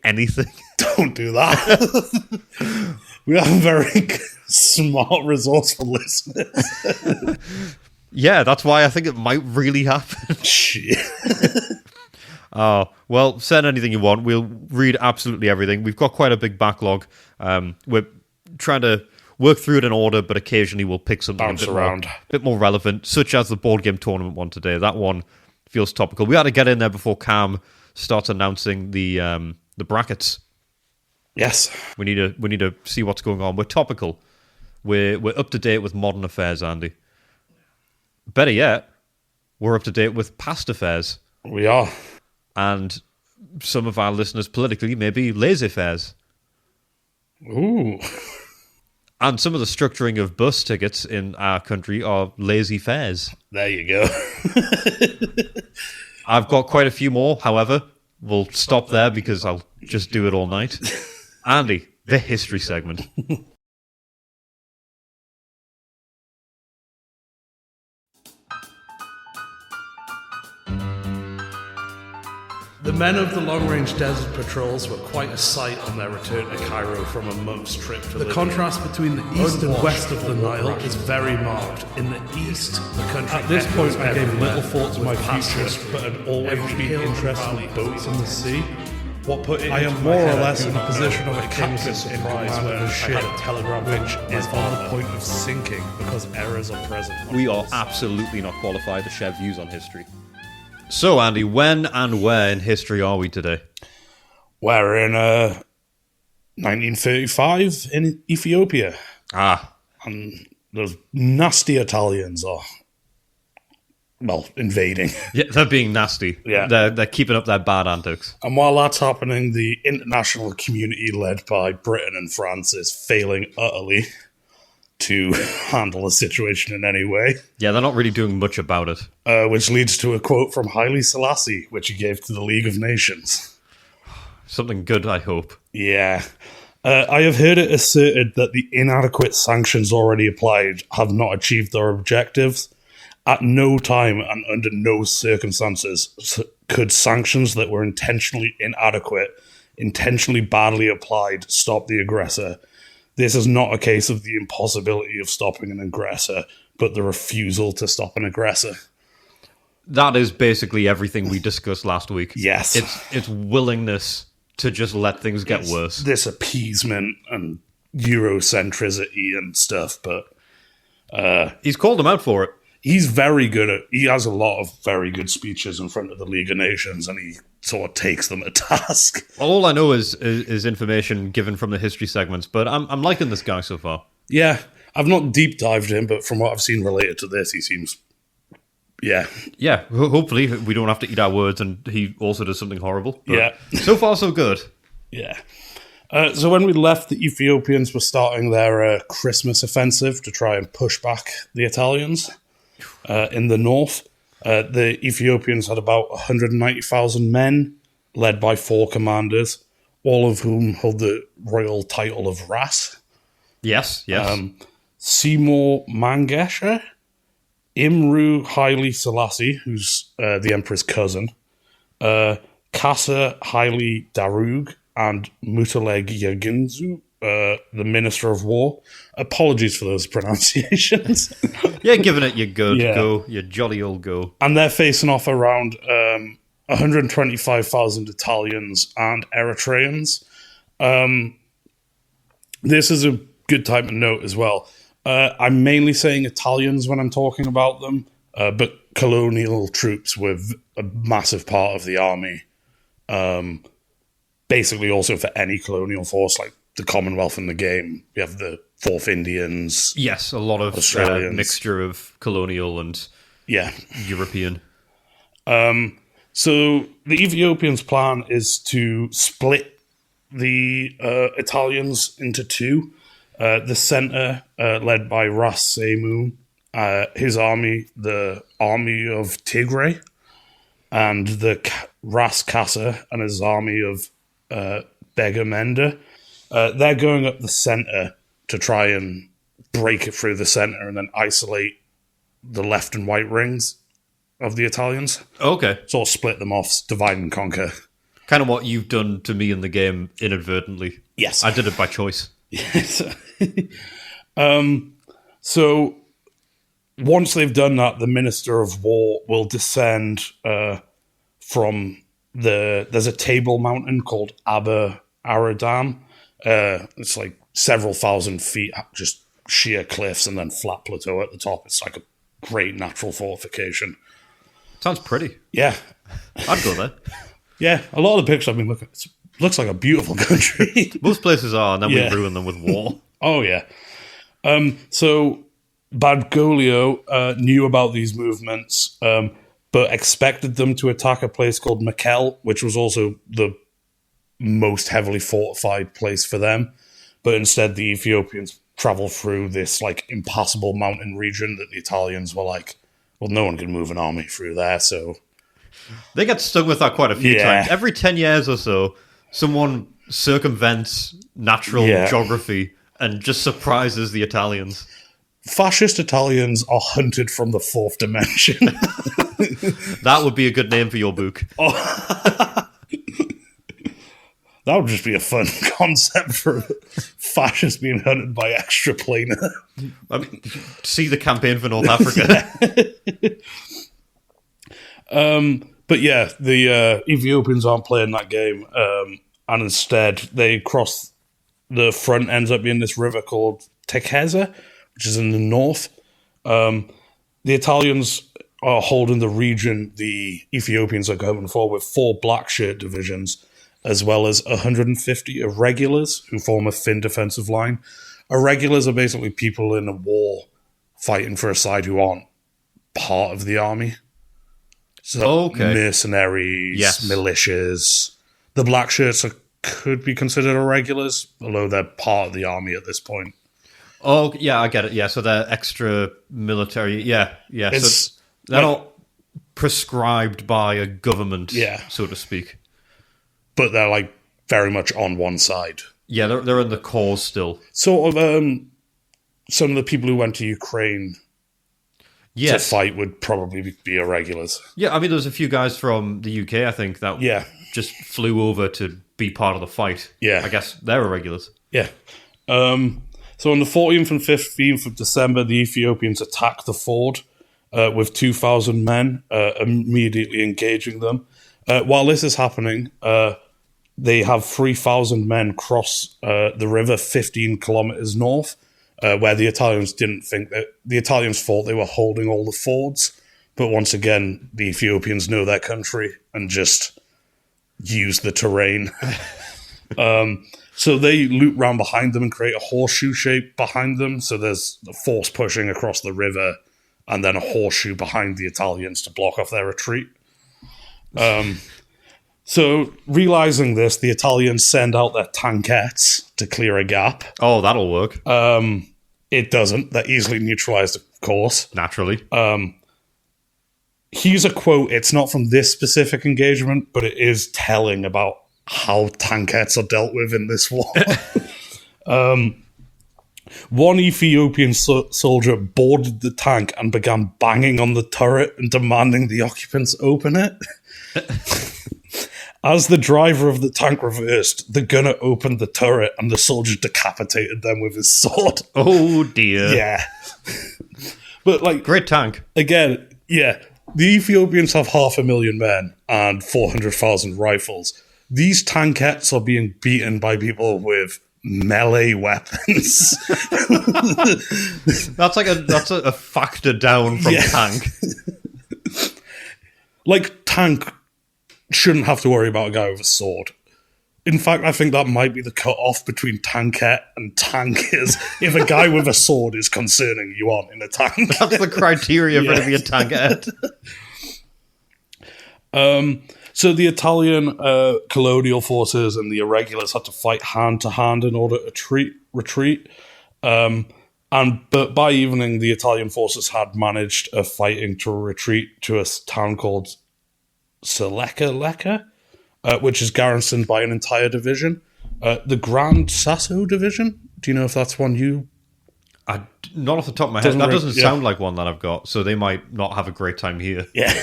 anything. Don't do that. We have very smart, resourceful listeners. Yeah, that's why I think it might really happen. Shit. Oh, well, send anything you want. We'll read absolutely everything. We've got quite a big backlog. We're trying to work through it in order, but occasionally we'll pick something Bounce a around. bit more relevant, such as the board game tournament one today. That one feels topical. We had to get in there before Cam starts announcing the brackets. Yes. We need to see what's going on. We're topical. We're up to date with modern affairs, Andy. Better yet, we're up to date with past affairs. We are. And some of our listeners politically maybe laissez-fairs. Ooh. And some of the structuring of bus tickets in our country are lazy fares. There you go. I've got quite a few more, however. We'll stop there because I'll just do it all night. Andy, the history segment. The men of the long-range desert patrols were quite a sight on their return to Cairo from a month's trip to the contrast between the east and west of the Nile is very marked. In the east, the country... At this point, I gave little thought to my future, but had always been interested in boats in the sea. I am more or less in the position of a captain in command of a ship, which is on the point of sinking because errors are present. We are absolutely not qualified to share views on history. So, Andy, when and where in history are we today? We're in 1935 in Ethiopia. And those nasty Italians are, well, invading. Yeah, they're being nasty. Yeah. They're keeping up their bad antics. And while that's happening, the international community led by Britain and France is failing utterly to handle the situation in any way. Yeah, they're not really doing much about it. Which leads to a quote from Haile Selassie, which he gave to the League of Nations. Something good, I hope. Yeah. I have heard it asserted that the inadequate sanctions already applied have not achieved their objectives. At no time and under no circumstances could sanctions that were intentionally inadequate, intentionally badly applied, stop the aggressor. This is not a case of the impossibility of stopping an aggressor, but the refusal to stop an aggressor. That is basically everything we discussed last week. Yes. It's willingness to just let things get worse. This appeasement and Eurocentricity and stuff, but... he's called them out for it. He's very good at... He has a lot of very good speeches in front of the League of Nations, and he sort of takes them to task. All I know is information given from the history segments, but I'm liking this guy so far. Yeah, I've not deep dived in, but from what I've seen related to this, he seems... Yeah. Yeah, hopefully we don't have to eat our words and he also does something horrible. Yeah. So far, so good. Yeah. So when we left, the Ethiopians were starting their Christmas offensive to try and push back the Italians in the north. The Ethiopians had about 190,000 men, led by 4 commanders, all of whom held the royal title of Ras. Yes. Seymour Mangesha, Imru Haile Selassie, who's the emperor's cousin, Kassa Haile Darug, and Mutaleg Yaginzu, the Minister of War. Apologies for those pronunciations. Yeah, giving it your good Yeah. go, your jolly old go. And they're facing off around 125,000 Italians and Eritreans. This is a good time to note as well. I'm mainly saying Italians when I'm talking about them, but colonial troops were a massive part of the army. Basically also for any colonial force, like the Commonwealth in the game. You have the 4th Indians. Yes, a lot of mixture of colonial and European. So the Ethiopians' plan is to split the Italians into 2. The center, led by Ras Semu, his army, the army of Tigray, and the Ras Kassa and his army of Begamenda. They're going up the center to try and break it through the center and then isolate the left and right rings of the Italians. Okay. Sort of split them off, divide and conquer. Kind of what you've done to me in the game inadvertently. Yes. I did it by choice. Yes. So once they've done that, the Minister of War will descend from there's a table mountain called Aradam. It's like several thousand feet, just sheer cliffs and then flat plateau at the top. It's like a great natural fortification. Sounds pretty. Yeah. I'd go there. Yeah, a lot of the pictures I've been looking at, it looks like a beautiful country. Most places are, and then we ruin them with war. Oh, yeah. So Badgolio knew about these movements, but expected them to attack a place called Mekelle, which was also the most heavily fortified place for them. But instead, the Ethiopians traveled through this like impassable mountain region that the Italians were like, well, no one can move an army through there, so... They get stung with that quite a few times. Every 10 years or so, someone circumvents natural geography and just surprises the Italians. Fascist Italians are hunted from the fourth dimension. That would be a good name for your book. Oh. That would just be a fun concept for fascists being hunted by extraplanar. I mean, see the campaign for North Africa. But yeah, the Ethiopians aren't playing that game, and instead they cross the front. Ends up being this river called Tekeza, which is in the north. The Italians are holding the region. The Ethiopians are going forward with 4 black shirt divisions, as well as 150 irregulars who form a thin defensive line. Irregulars are basically people in a war fighting for a side who aren't part of the army. So mercenaries, militias. The black shirts could be considered irregulars, although they're part of the army at this point. Oh, yeah, I get it. Yeah, so they're extra military. Yeah. So they're not prescribed by a government, so to speak. But they're like very much on one side. Yeah, they're in the cause still. Sort of some of the people who went to Ukraine to fight would probably be irregulars. Yeah, I mean, there's a few guys from the UK, I think, that just flew over to be part of the fight. Yeah. I guess they're irregulars. Yeah. So on the 14th and 15th of December, the Ethiopians attacked the ford with 2,000 men, immediately engaging them. While this is happening, they have 3,000 men cross the river 15 kilometers north, where the Italians didn't think that... The Italians thought they were holding all the fords, but once again, the Ethiopians know their country and just use the terrain. So they loop round behind them and create a horseshoe shape behind them, so there's a force pushing across the river and then a horseshoe behind the Italians to block off their retreat. So, realizing this, the Italians send out their tankettes to clear a gap. Oh, that'll work. It doesn't. They're easily neutralized, of course. Naturally. Here's a quote. It's not from this specific engagement, but it is telling about how tankettes are dealt with in this war. One Ethiopian soldier boarded the tank and began banging on the turret and demanding the occupants open it. As the driver of the tank reversed, the gunner opened the turret and the soldier decapitated them with his sword. Oh, dear. Yeah. But, like... Great tank. Again, yeah. The Ethiopians have 500,000 men and 400,000 rifles. These tankettes are being beaten by people with melee weapons. That's a factor down from tank. Like, tank shouldn't have to worry about a guy with a sword. In fact, I think that might be the cut-off between tankette and tank is if a guy with a sword is concerning, you aren't in a tank. That's the criteria for it to be a tankette. So the Italian colonial forces and the irregulars had to fight hand-to-hand in order to retreat. But by evening, the Italian forces had managed fighting to retreat to a town called Seleka, which is garrisoned by an entire division. The Grand Sasso Division. Do you know if that's one you... Not off the top of my head. That doesn't sound like one that I've got, so they might not have a great time here. Yeah.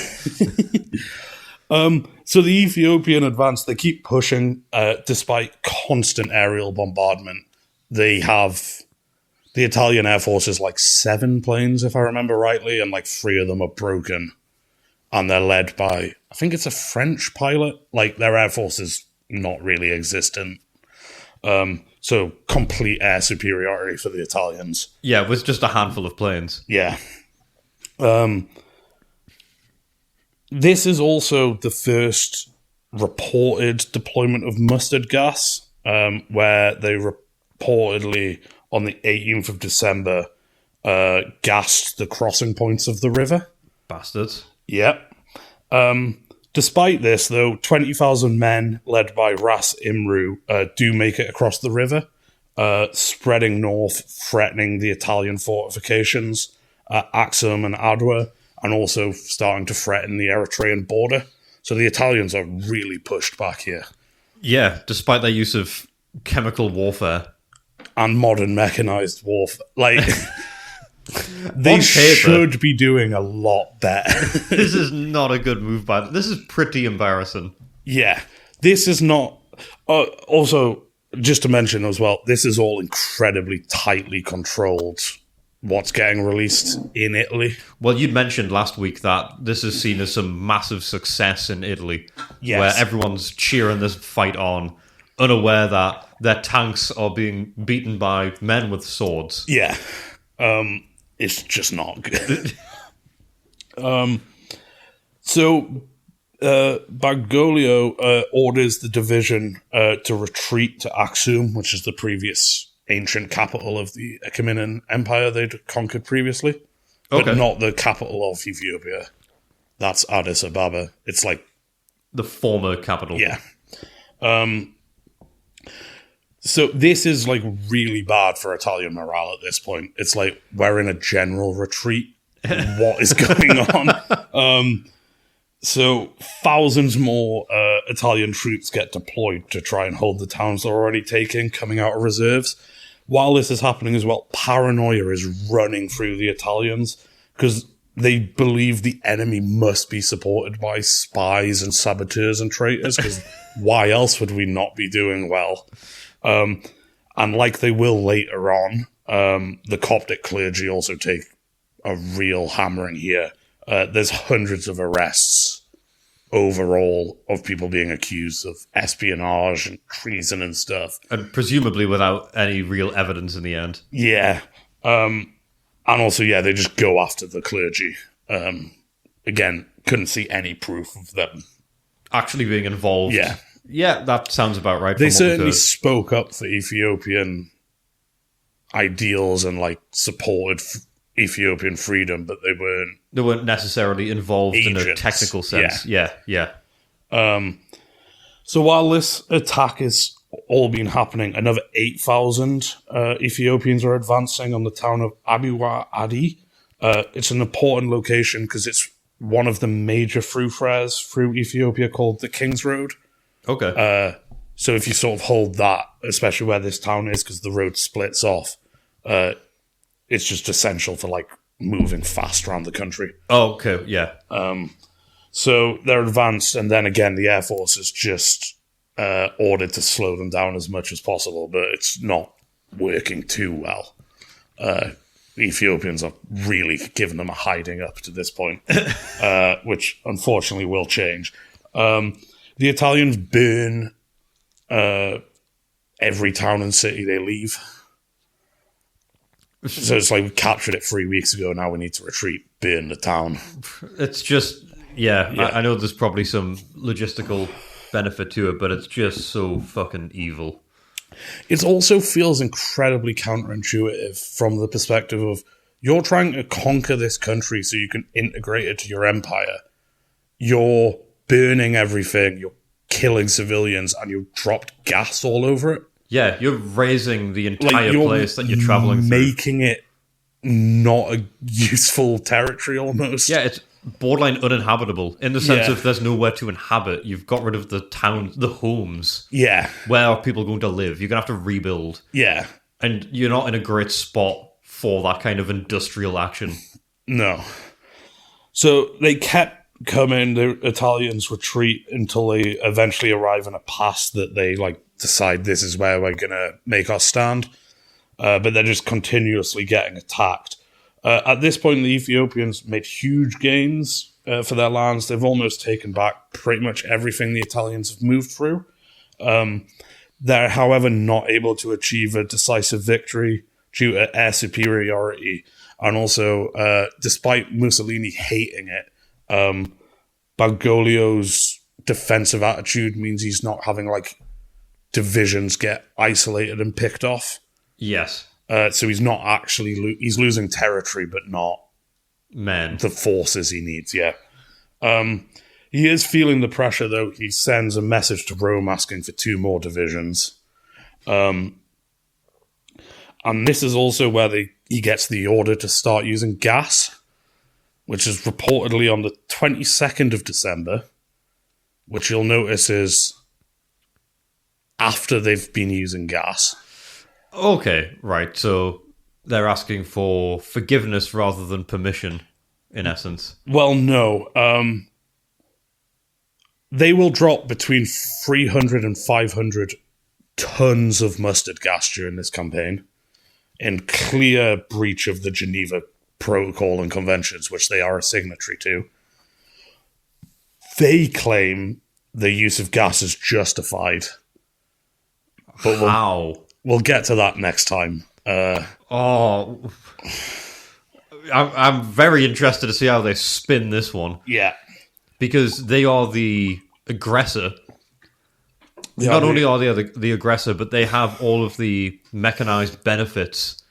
So the Ethiopian advance, they keep pushing despite constant aerial bombardment. They have... The Italian Air Force is like 7 planes, if I remember rightly, and like 3 of them are broken. and they're led by, I think it's a French pilot. Like, their air force is not really existent. So complete air superiority for the Italians. Yeah, with just a handful of planes. Yeah. This is also the first reported deployment of mustard gas, where they reportedly, on the 18th of December, gassed the crossing points of the river. Bastards. Yep. Despite this, though, 20,000 men, led by Ras Imru, do make it across the river, spreading north, threatening the Italian fortifications at Axum and Adwa, and also starting to threaten the Eritrean border. So the Italians are really pushed back here. Yeah, despite their use of chemical warfare. And modern mechanized warfare. Like, they should be doing a lot better. This is not a good move by them. This is pretty embarrassing. Yeah. This is not... also, just to mention as well, this is all incredibly tightly controlled, what's getting released in Italy. Well, you'd mentioned last week that this is seen as some massive success in Italy, yes, where everyone's cheering this fight on, unaware that their tanks are being beaten by men with swords. Yeah. It's just not good. So Baglio orders the division to retreat to Aksum, which is the previous ancient capital of the Achaemenid Empire they'd conquered previously, but not the capital of Ethiopia. That's Addis Ababa. It's like the former capital. Yeah. So this is like really bad for Italian morale at this point. It's like we're in a general retreat. What is going on? So thousands more Italian troops get deployed to try and hold the towns they're already taking, coming out of reserves. While this is happening as well, paranoia is running through the Italians because they believe the enemy must be supported by spies and saboteurs and traitors, because why else would we not be doing well? And like they will later on, the Coptic clergy also take a real hammering here. There's hundreds of arrests overall of people being accused of espionage and treason and stuff. And presumably without any real evidence in the end. Yeah. And also, yeah, they just go after the clergy. Again, couldn't see any proof of them actually being involved. Yeah. Yeah, that sounds about right. They certainly spoke up for Ethiopian ideals and like supported Ethiopian freedom, but they weren't necessarily involved agents. In a technical sense. Yeah. So while this attack is all been happening, another 8,000 Ethiopians are advancing on the town of Abiwa Adi. It's an important location because it's one of the major thoroughfares through Ethiopia called the King's Road. Okay. So if you sort of hold that, especially where this town is, because the road splits off, it's just essential for like moving fast around the country. Oh, okay, yeah. So they're advanced, and then again, the Air Force is just ordered to slow them down as much as possible, but it's not working too well. The Ethiopians are really giving them a hiding up to this point, which unfortunately will change. The Italians burn every town and city they leave. So it's like we captured it 3 weeks ago, now we need to retreat, burn the town. It's just, yeah. I know there's probably some logistical benefit to it, but it's just so fucking evil. It also feels incredibly counterintuitive from the perspective of you're trying to conquer this country so you can integrate it to your empire. You're burning everything, you're killing civilians, and you've dropped gas all over it. Yeah, you're raising the entire place that you're traveling through. Making it not a useful territory almost. Yeah, it's borderline uninhabitable in the sense of there's nowhere to inhabit. You've got rid of the towns, the homes. Yeah. Where are people going to live? You're going to have to rebuild. Yeah. And you're not in a great spot for that kind of industrial action. No. So they kept coming, the Italians retreat until they eventually arrive in a pass that they like decide this is where we're going to make our stand. But they're just continuously getting attacked. At this point, the Ethiopians made huge gains for their lands. They've almost taken back pretty much everything the Italians have moved through. They're, however, not able to achieve a decisive victory due to air superiority. And also, despite Mussolini hating it, Bagliolio's defensive attitude means he's not having, like, divisions get isolated and picked off. Yes. So he's not actually... he's losing territory, but not the forces he needs, yeah. He is feeling the pressure, though. He sends a message to Rome asking for 2 more divisions. And this is also where he gets the order to start using gas, which is reportedly on the 22nd of December, which you'll notice is after they've been using gas. Okay, right. So they're asking for forgiveness rather than permission, in essence. Well, no. They will drop between 300 and 500 tons of mustard gas during this campaign, in clear breach of the Geneva Protocol and Conventions, which they are a signatory to. They claim the use of gas is justified. But How? We'll get to that next time. I'm very interested to see how they spin this one. Yeah. Because they are the aggressor. Not only are they the aggressor, but they have all of the mechanized benefits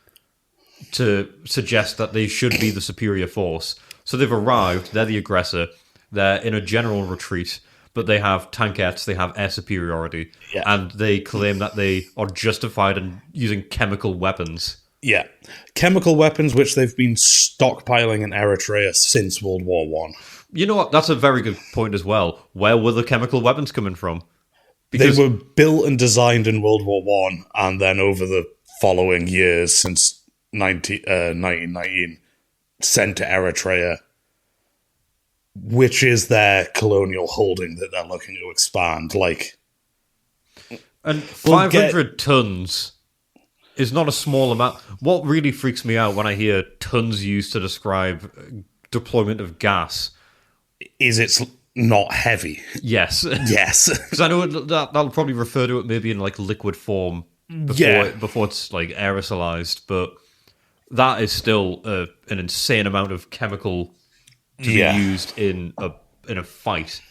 to suggest that they should be the superior force. So they've arrived, they're the aggressor, they're in a general retreat, but they have tankettes, they have air superiority, and they claim that they are justified in using chemical weapons. Yeah. Chemical weapons, which they've been stockpiling in Eritrea since World War One. You know what? That's a very good point as well. Where were the chemical weapons coming from? Because they were built and designed in World War One, and then over the following years, since 1919, sent to Eritrea, which is their colonial holding that they're looking to expand. And 500 tons is not a small amount. What really freaks me out when I hear tons used to describe deployment of gas is it's not heavy. Yes. Yes. Because I know that'll probably refer to it maybe in like liquid form before it's like aerosolized, but that is still an insane amount of chemical to be used in a fight.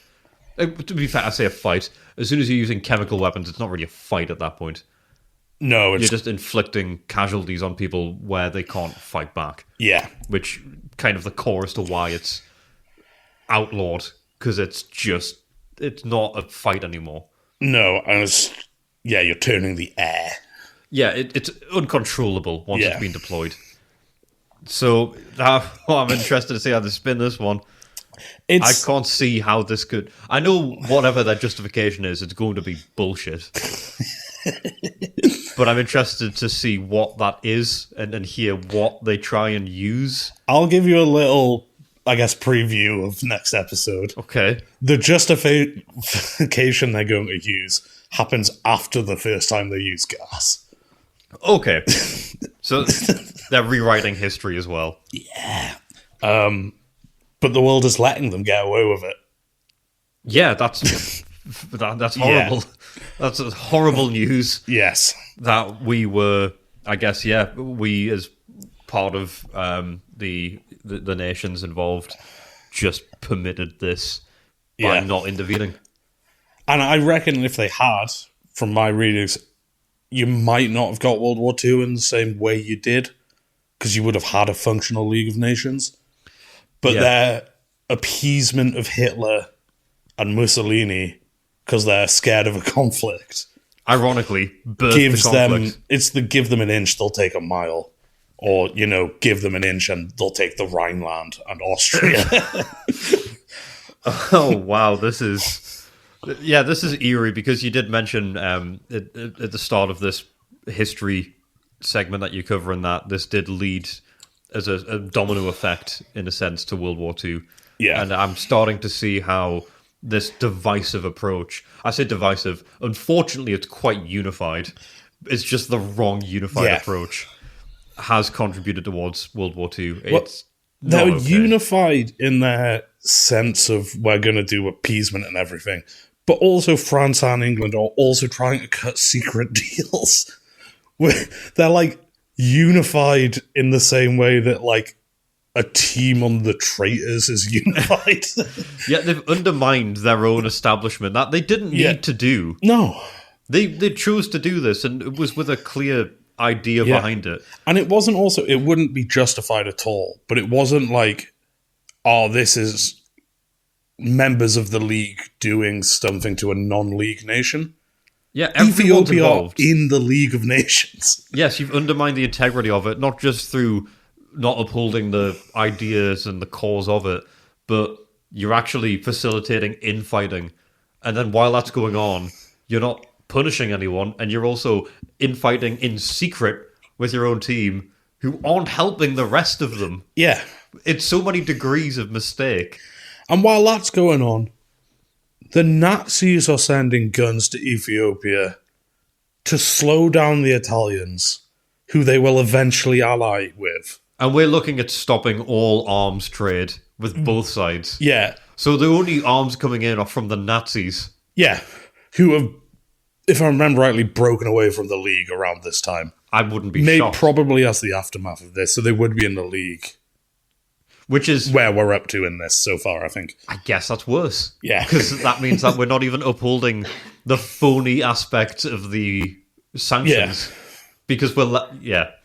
To be fair, I say a fight. As soon as you're using chemical weapons, it's not really a fight at that point. No, you're just inflicting casualties on people where they can't fight back. Yeah. Which kind of the core as to why it's outlawed, because it's not a fight anymore. No, and you're turning the air. Yeah, it's uncontrollable once it's been deployed. So I'm interested to see how they spin this one. I can't see how this could... I know whatever their justification is, it's going to be bullshit. But I'm interested to see what that is and hear what they try and use. I'll give you a little, I guess, preview of next episode. Okay. The justification they're going to use happens after the first time they use gas. Okay. So they're rewriting history as well. Yeah. But the world is letting them get away with it. Yeah, that's horrible. Yeah. That's horrible news. Yes. That we were, I guess, we as part of the nations involved just permitted this by not intervening. And I reckon if they had, from my readings, you might not have got World War II in the same way you did, because you would have had a functional League of Nations. But their appeasement of Hitler and Mussolini, because they're scared of a conflict, ironically, gives them, it's the give them an inch, they'll take a mile. Or, give them an inch and they'll take the Rhineland and Austria. Oh, wow, this is eerie, because you did mention at the start of this history segment that you're covering that this did lead as a domino effect, in a sense, to World War II. Yeah. And I'm starting to see how this divisive approach, I say divisive, unfortunately it's quite unified, it's just the wrong unified approach, has contributed towards World War II. They're unified in their sense of we're going to do appeasement and everything. But also France and England are also trying to cut secret deals. Where they're like unified in the same way that like a team on the traitors is unified. Yeah, they've undermined their own establishment that they didn't need to do. No. They chose to do this, and it was with a clear idea behind it. And it wasn't also, it wouldn't be justified at all, but it wasn't like, oh, this is members of the league doing something to a non-league nation. Yeah, everyone's Ethiopia involved. in the League of Nations. Yes, you've undermined the integrity of it, not just through not upholding the ideas and the cause of it, but you're actually facilitating infighting. And then while that's going on, you're not punishing anyone, and you're also infighting in secret with your own team who aren't helping the rest of them. Yeah. It's so many degrees of mistake. And while that's going on, the Nazis are sending guns to Ethiopia to slow down the Italians, who they will eventually ally with. And we're looking at stopping all arms trade with both sides. Yeah. So the only arms coming in are from the Nazis. Yeah. Who have, if I remember rightly, broken away from the League around this time. I wouldn't be shocked. Probably as the aftermath of this, so they would be in the League. Which is where we're up to in this so far, I think. I guess that's worse. Yeah. Because that means that we're not even upholding the phony aspect of the sanctions. Yeah. Because we're... No,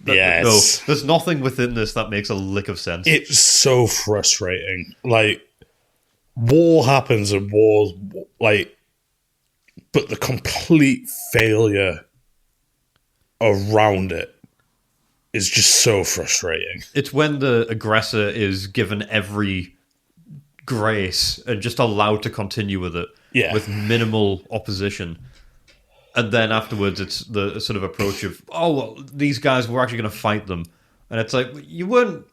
there's nothing within this that makes a lick of sense. It's so frustrating. Like, war happens and wars... Like, but the complete failure around it is just so frustrating. It's when the aggressor is given every grace and just allowed to continue with it with minimal opposition. And then afterwards, it's the sort of approach of, oh, well, these guys, we're actually going to fight them. And it's like, you weren't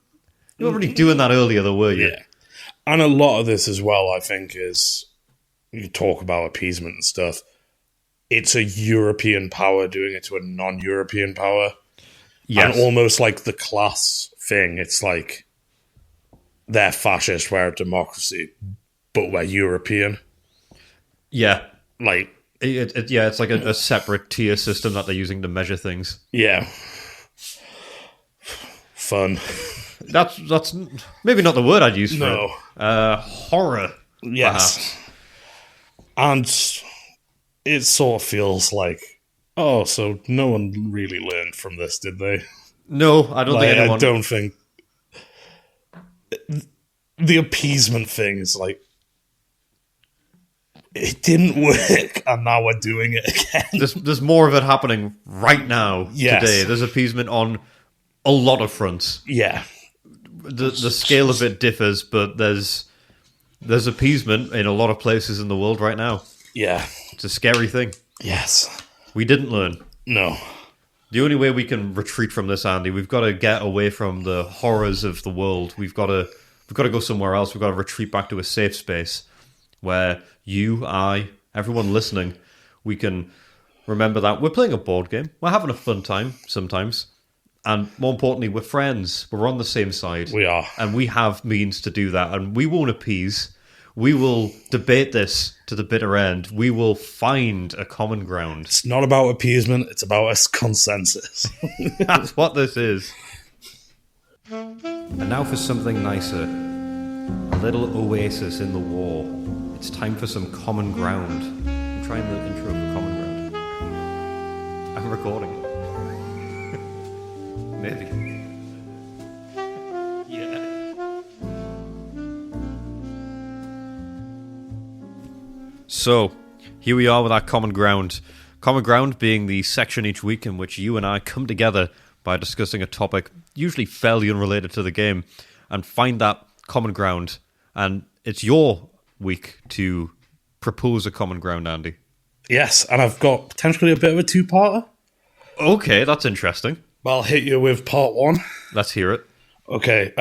really doing that earlier, though, were you? Yeah. And a lot of this as well, I think, is, you talk about appeasement and stuff, it's a European power doing it to a non-European power. Yes. And almost like the class thing, it's like they're fascist, we're a democracy, but we're European. Yeah. Like... it's like a separate tier system that they're using to measure things. Yeah. Fun. That's maybe not the word I'd use for it. Horror. Yes. Perhaps. And it sort of feels like, oh, so no one really learned from this, did they? No, I don't think anyone... I don't think... The appeasement thing is like, it didn't work, and now we're doing it again. There's more of it happening right now, today. There's appeasement on a lot of fronts. Yeah. The scale of it differs, but there's appeasement in a lot of places in the world right now. Yeah. It's a scary thing. Yes. We didn't learn. No. The only way we can retreat from this, Andy, we've got to get away from the horrors of the world. We've got to go somewhere else. We've got to retreat back to a safe space where you, I, everyone listening, we can remember that we're playing a board game. We're having a fun time sometimes. And more importantly, we're friends. We're on the same side. We are. And we have means to do that. And we won't appease. We will debate this to the bitter end. We will find a common ground. It's not about appeasement. It's about a consensus. That's what this is. And now for something nicer. A little oasis in the war. It's time for some common ground. I'm trying the intro for common ground. I'm recording it. Maybe. Yeah. So, here we are with our common ground. Common ground being the section each week in which you and I come together by discussing a topic, usually fairly unrelated to the game, and find that common ground. And it's your week to propose a common ground, Andy. Yes, and I've got potentially a bit of a two-parter. Okay, that's interesting. I'll hit you with part one. Let's hear it. Okay,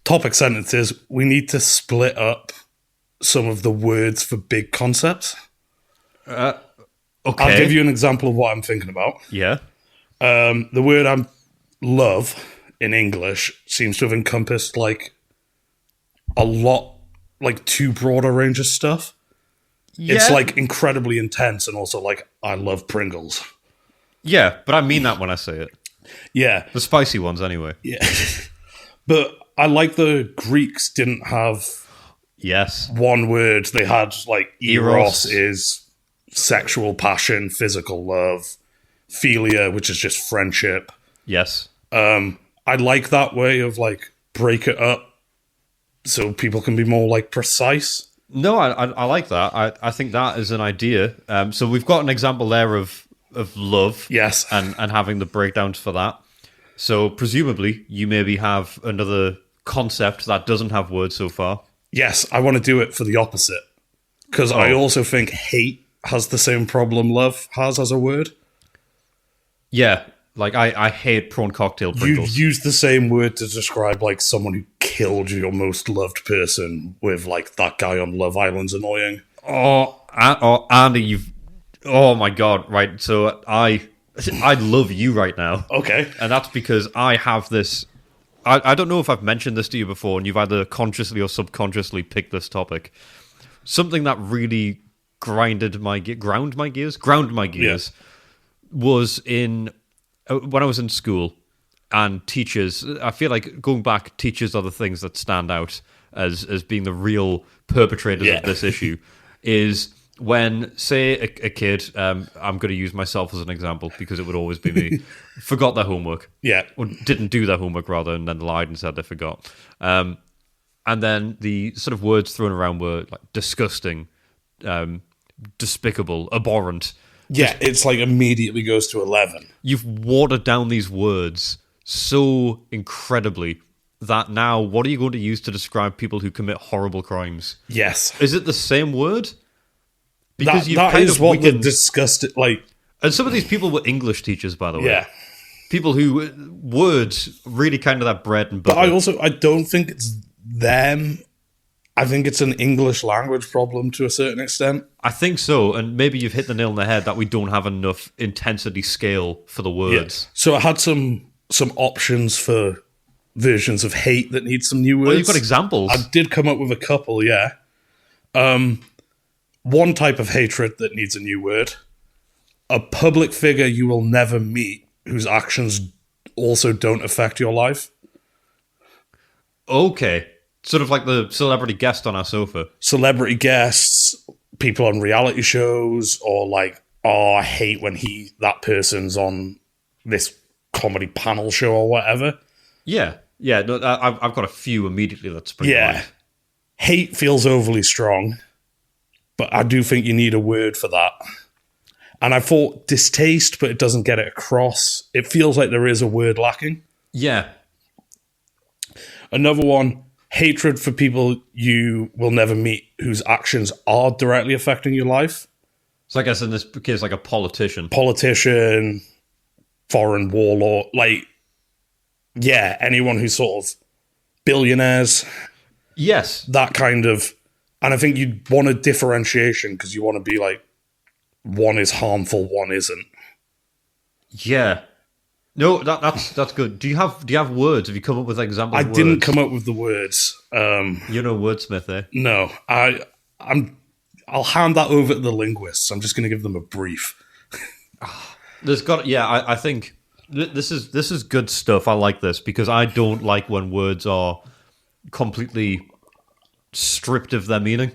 topic sentences. We need to split up some of the words for big concepts. Okay. I'll give you an example of what I'm thinking about. Yeah. The word love in English seems to have encompassed like a lot like too broad a range of stuff. Yeah. It's like incredibly intense, and also like I love Pringles. Yeah, but I mean that when I say it. Yeah, The spicy ones, anyway. yeah. But I like the Greeks didn't have Yes. one word. They had like Eros. eros is sexual passion, physical love. Philia, which is just friendship. Yes. I like that way of like break it up so people can be more like precise. No, I like that. I think that is an idea. So we've got an example there of love. Yes. And having the breakdowns for that. So presumably you maybe have another concept that doesn't have words so far. Yes, I want to do it for the opposite. Because I also think hate has the same problem love has as a word. Yeah. Like, I hate prawn cocktail Pringles. You've used the same word to describe, like, someone who killed your most loved person with, like, that guy on Love Island's annoying. Andy, you've... Oh, my God. Right, so I love you right now. Okay. And that's because I have this... I don't know if I've mentioned this to you before, and you've either consciously or subconsciously picked this topic. Something that really ground my gears was in... When I was in school, and teachers, I feel like going back, teachers are the things that stand out as being the real perpetrators of this issue, is when, say, a kid, I'm going to use myself as an example because it would always be me, forgot their homework. Yeah. Or didn't do their homework, rather, and then lied and said they forgot. And then the sort of words thrown around were like disgusting, despicable, abhorrent. Yeah, it's like immediately goes to 11. You've watered down these words so incredibly that now what are you going to use to describe people who commit horrible crimes? Yes. Is it the same word? Because that is what the disgusted, like... And some of these people were English teachers, by the way. Yeah. People who, words, really kind of that bread and butter. But I don't think it's them. I think it's an English language problem to a certain extent. I think so, and maybe you've hit the nail on the head that we don't have enough intensity scale for the words. Yeah. So I had some options for versions of hate that need some new words. Well, you've got examples. I did come up with a couple, yeah. One type of hatred that needs a new word. A public figure you will never meet whose actions also don't affect your life. Okay. Sort of like the celebrity guest on our sofa. Celebrity guests, people on reality shows, or like, oh, I hate when that person's on this comedy panel show or whatever. Yeah. Yeah, no, I've got a few immediately that spring to mind. Hate feels overly strong, but I do think you need a word for that. And I thought distaste, but it doesn't get it across. It feels like there is a word lacking. Yeah. Another one, hatred for people you will never meet whose actions are directly affecting your life. So I guess in this case, like a politician. Politician, foreign warlord, like, yeah, anyone who's sort of billionaires. Yes. That kind of... And I think you want a differentiation because you want to be like, one is harmful, one isn't. Yeah. No, that's good. Do you have words? Have you come up with examples? I didn't come up with the words. You're no wordsmith, eh? No, I'll hand that over to the linguists. I'm just going to give them a brief. I think this is good stuff. I like this because I don't like when words are completely stripped of their meaning,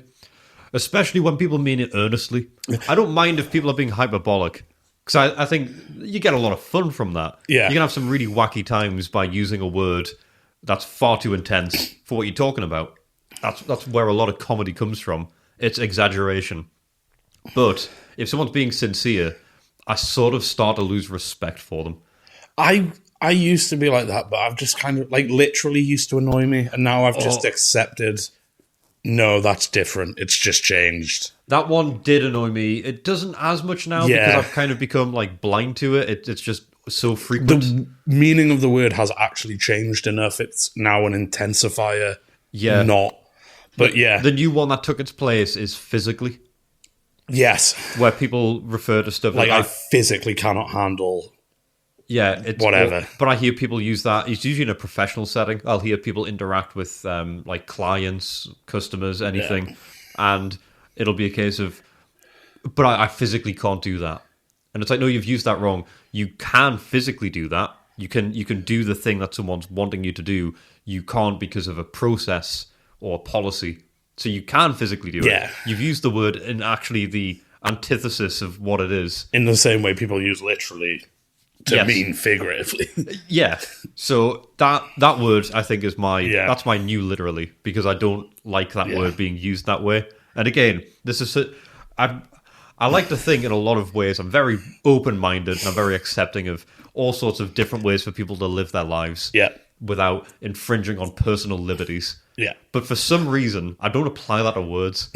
especially when people mean it earnestly. I don't mind if people are being hyperbolic. Because I think you get a lot of fun from that. Yeah. You can have some really wacky times by using a word that's far too intense for what you're talking about. That's where a lot of comedy comes from. It's exaggeration. But if someone's being sincere, I sort of start to lose respect for them. I used to be like that, but I've just kind of, like, literally used to annoy me. And now I've just accepted, no, that's different. It's just changed. That one did annoy me. It doesn't as much now because I've kind of become like blind to it. It's just so frequent. The meaning of the word has actually changed enough. It's now an intensifier, not. But yeah. The new one that took its place is physically. Yes. Where people refer to stuff like I physically cannot handle Yeah, it's whatever. But I hear people use that. It's usually in a professional setting. I'll hear people interact with like clients, customers, anything, and it'll be a case of, but I physically can't do that. And it's like, no, you've used that wrong. You can physically do that. You can do the thing that someone's wanting you to do. You can't because of a process or a policy. So you can physically do it. You've used the word in actually the antithesis of what it is. In the same way people use literally to mean figuratively. Yeah. So that word, I think, is that's my new literally, because I don't like that word being used that way. And again, this is I like to think in a lot of ways I'm very open-minded and I'm very accepting of all sorts of different ways for people to live their lives without infringing on personal liberties. Yeah. But for some reason, I don't apply that to words.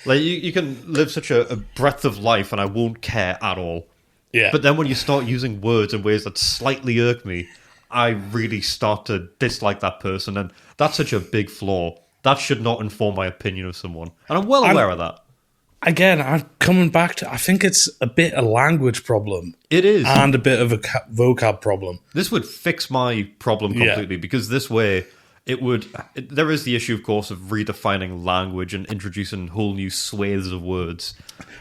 Like, you can live such a breadth of life and I won't care at all. Yeah. But then when you start using words in ways that slightly irk me, I really start to dislike that person. And that's such a big flaw. That should not inform my opinion of someone. And I'm well aware of that. Again, I'm coming back to, I think it's a bit a language problem. It is. And a bit of a vocab problem. This would fix my problem completely, because this way, there is the issue, of course, of redefining language and introducing whole new swathes of words.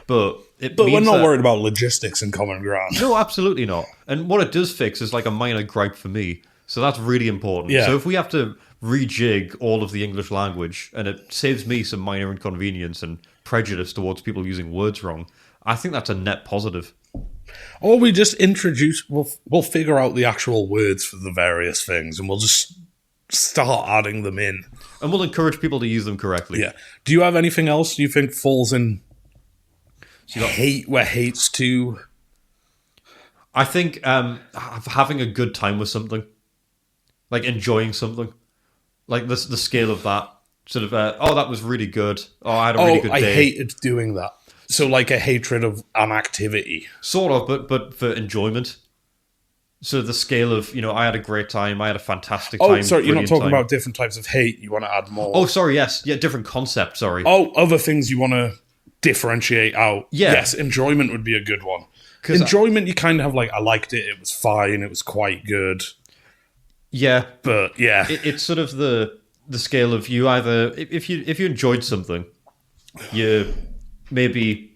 But we're not worried about logistics and common ground. No, absolutely not. And what it does fix is like a minor gripe for me. So that's really important. Yeah. So if we have to rejig all of the English language and it saves me some minor inconvenience and prejudice towards people using words wrong, I think that's a net positive. Or we just we'll figure out the actual words for the various things and we'll just start adding them in. And we'll encourage people to use them correctly. Yeah. Do you have anything else you think falls in hate where hate's to? I think having a good time with something. Like enjoying something. Like the scale of that. Sort of, that was really good. Oh, I had a really good day. I hated doing that. So like a hatred of an activity. Sort of, but for enjoyment. So the scale of, I had a great time, I had a fantastic time. Oh, sorry, you're not talking about different types of hate. You want to add more. Oh, sorry, yes. Yeah, different concept, sorry. Oh, other things you want to differentiate out. Yeah. Yes, enjoyment would be a good one. Enjoyment, you kind of have like, I liked it, it was fine, it was quite good. Yeah. But, yeah. It's sort of the scale of you either, if you enjoyed something, you maybe...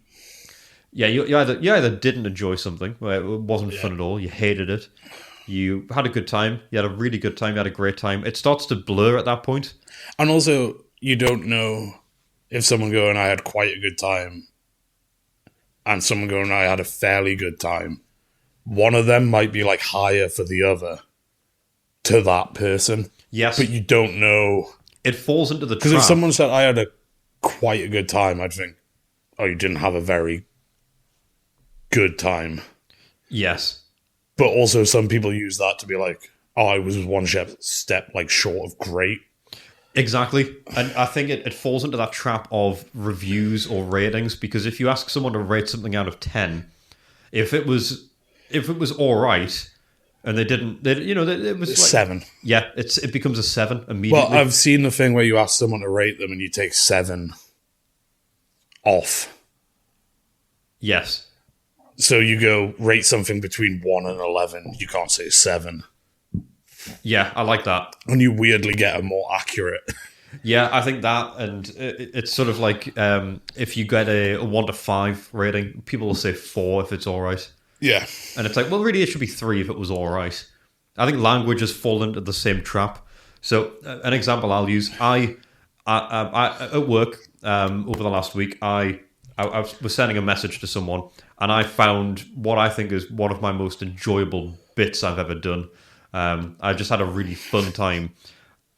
Yeah, you either didn't enjoy something, where it wasn't fun at all, you hated it, you had a good time, you had a really good time, you had a great time. It starts to blur at that point. And also, you don't know if someone going, I had quite a good time, and someone going, I had a fairly good time. One of them might be like higher for the other to that person. Yes. But you don't know. It falls into the trap. Because if someone said, I had quite a good time, I'd think, oh, you didn't have a very good time. Yes. But also some people use that to be like, oh, I was one step like short of great. Exactly. And I think it falls into that trap of reviews or ratings, because if you ask someone to rate something out of 10, if it was all right and it was like, 7. Yeah, it becomes a 7 immediately. Well, I've seen the thing where you ask someone to rate them and you take 7 off. Yes. So you go rate something between 1 and 11. You can't say 7. Yeah, I like that. And you weirdly get a more accurate. Yeah, I think that, and it's sort of like if you get a 1 to 5 rating, people will say 4 if it's all right. Yeah. And it's like, well, really, it should be 3 if it was all right. I think language has fallen into the same trap. So an example I'll use, I at work over the last week, I was sending a message to someone, and I found what I think is one of my most enjoyable bits I've ever done. I just had a really fun time,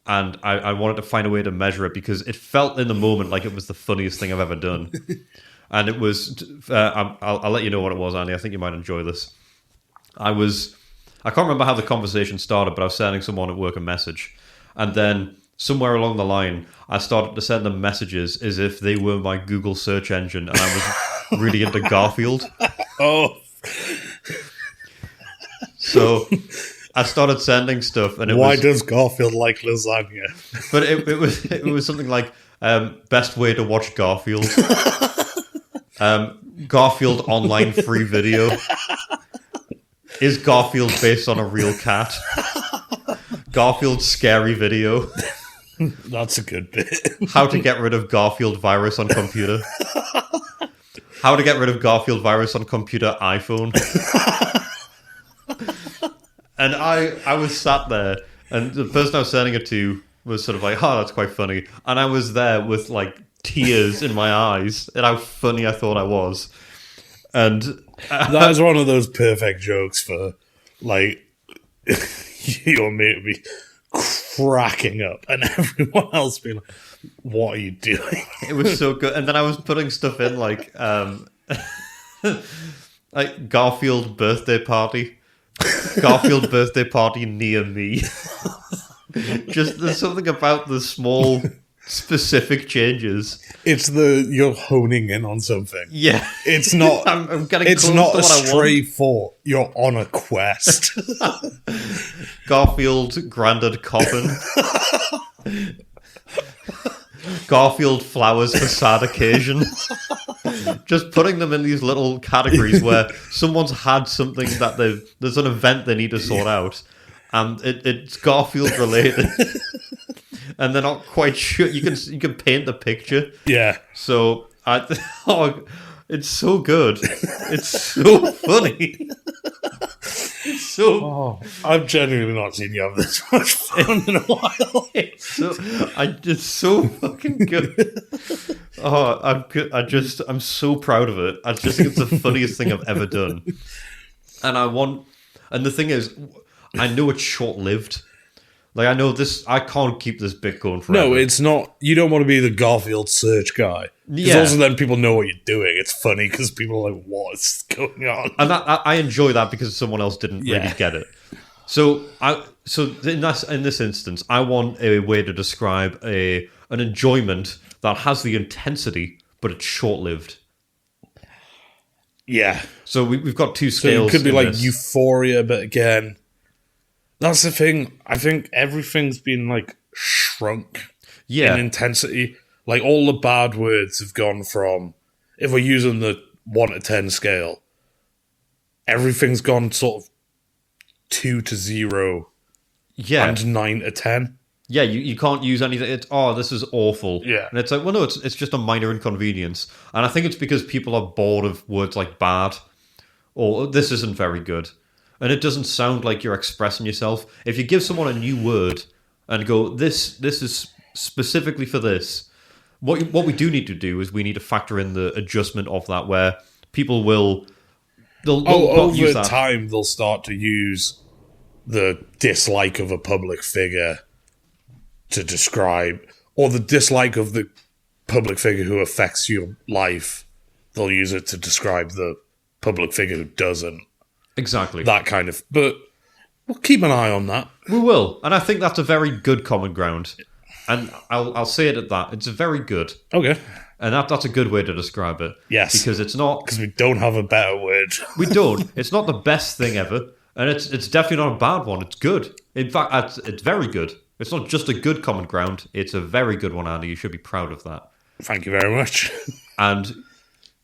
and I wanted to find a way to measure it because it felt in the moment like it was the funniest thing I've ever done. And it was, I'll let you know what it was, Andy. I think you might enjoy this. I can't remember how the conversation started, but I was sending someone at work a message, and then somewhere along the line, I started to send them messages as if they were my Google search engine, and I was really into Garfield. Oh. So I started sending stuff, and why does Garfield like lasagna? But it was something like best way to watch Garfield, Garfield online free video. Is Garfield based on a real cat? Garfield's scary video. That's a good bit. How to get rid of Garfield virus on computer. How to get rid of Garfield virus on computer iPhone. And I was sat there, and the person I was sending it to was sort of like, oh, that's quite funny. And I was there with like tears in my eyes at how funny I thought I was. And that is one of those perfect jokes for like your mate would be cracking up and everyone else being like, what are you doing? It was so good. And then I was putting stuff in like like Garfield birthday party. Garfield birthday party near me. Just there's something about the small specific changes. It's you're honing in on something. Yeah. It's not I'm getting it's close not to a what I stray thought. You're on a quest. Garfield Grandad Coffin. Garfield flowers for sad occasion. Just putting them in these little categories where someone's had something that there's an event they need to sort out, and it's Garfield related, and they're not quite sure. You can paint the picture. Yeah. So it's so good. It's so funny. It's so. I've genuinely not seen you have this much fun in a while. It's so fucking good. I'm so proud of it. I just think it's the funniest thing I've ever done. And the thing is, I know it's short lived. Like I know this, I can't keep this bit going forever. No, it's not. You don't want to be the Garfield search guy. Because also then people know what you're doing. It's funny because people are like, what's going on? And I enjoy that because someone else didn't really get it. So in this instance, I want a way to describe an enjoyment that has the intensity, but it's short lived. Yeah. So we've got two scales. So it could be like Euphoria, but again, that's the thing. I think everything's been like shrunk in intensity. Like all the bad words have gone from, if we're using the 1 to 10 scale, everything's gone sort of 2 to 0 and 9 to 10. Yeah, you can't use anything. It's, this is awful. Yeah. And it's like, well, no, it's just a minor inconvenience. And I think it's because people are bored of words like bad or this isn't very good. And it doesn't sound like you're expressing yourself. If you give someone a new word and go, this is specifically for this, what we do need to do is we need to factor in the adjustment of that where people will... They'll over time, they'll start to use the dislike of a public figure to describe, or the dislike of the public figure who affects your life. They'll use it to describe the public figure who doesn't. Exactly. That kind of... But we'll keep an eye on that. We will. And I think that's a very good common ground. And I'll say it at that. It's very good. Okay. And that's a good way to describe it. Yes. Because it's not... Because we don't have a better word. We don't. It's not the best thing ever. And it's definitely not a bad one. It's good. In fact, it's very good. It's not just a good common ground. It's a very good one, Andy. You should be proud of that. Thank you very much. And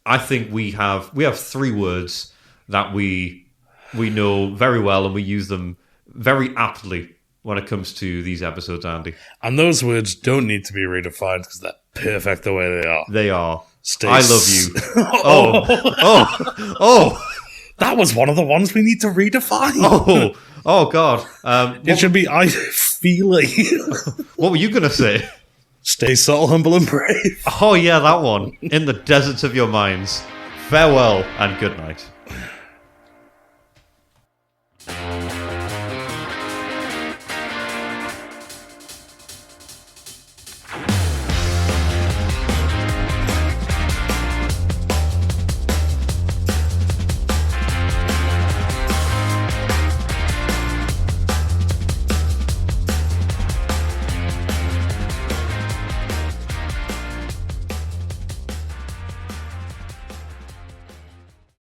I think we have 3 words that we know very well and we use them very aptly when it comes to these episodes, Andy. And those words don't need to be redefined because they're perfect the way they are. They are. I love you. Oh. That was one of the ones we need to redefine. Oh God. It should be I feel it. What were you going to say? Stay subtle, humble, and brave. Oh yeah, that one. In the deserts of your minds. Farewell and good night.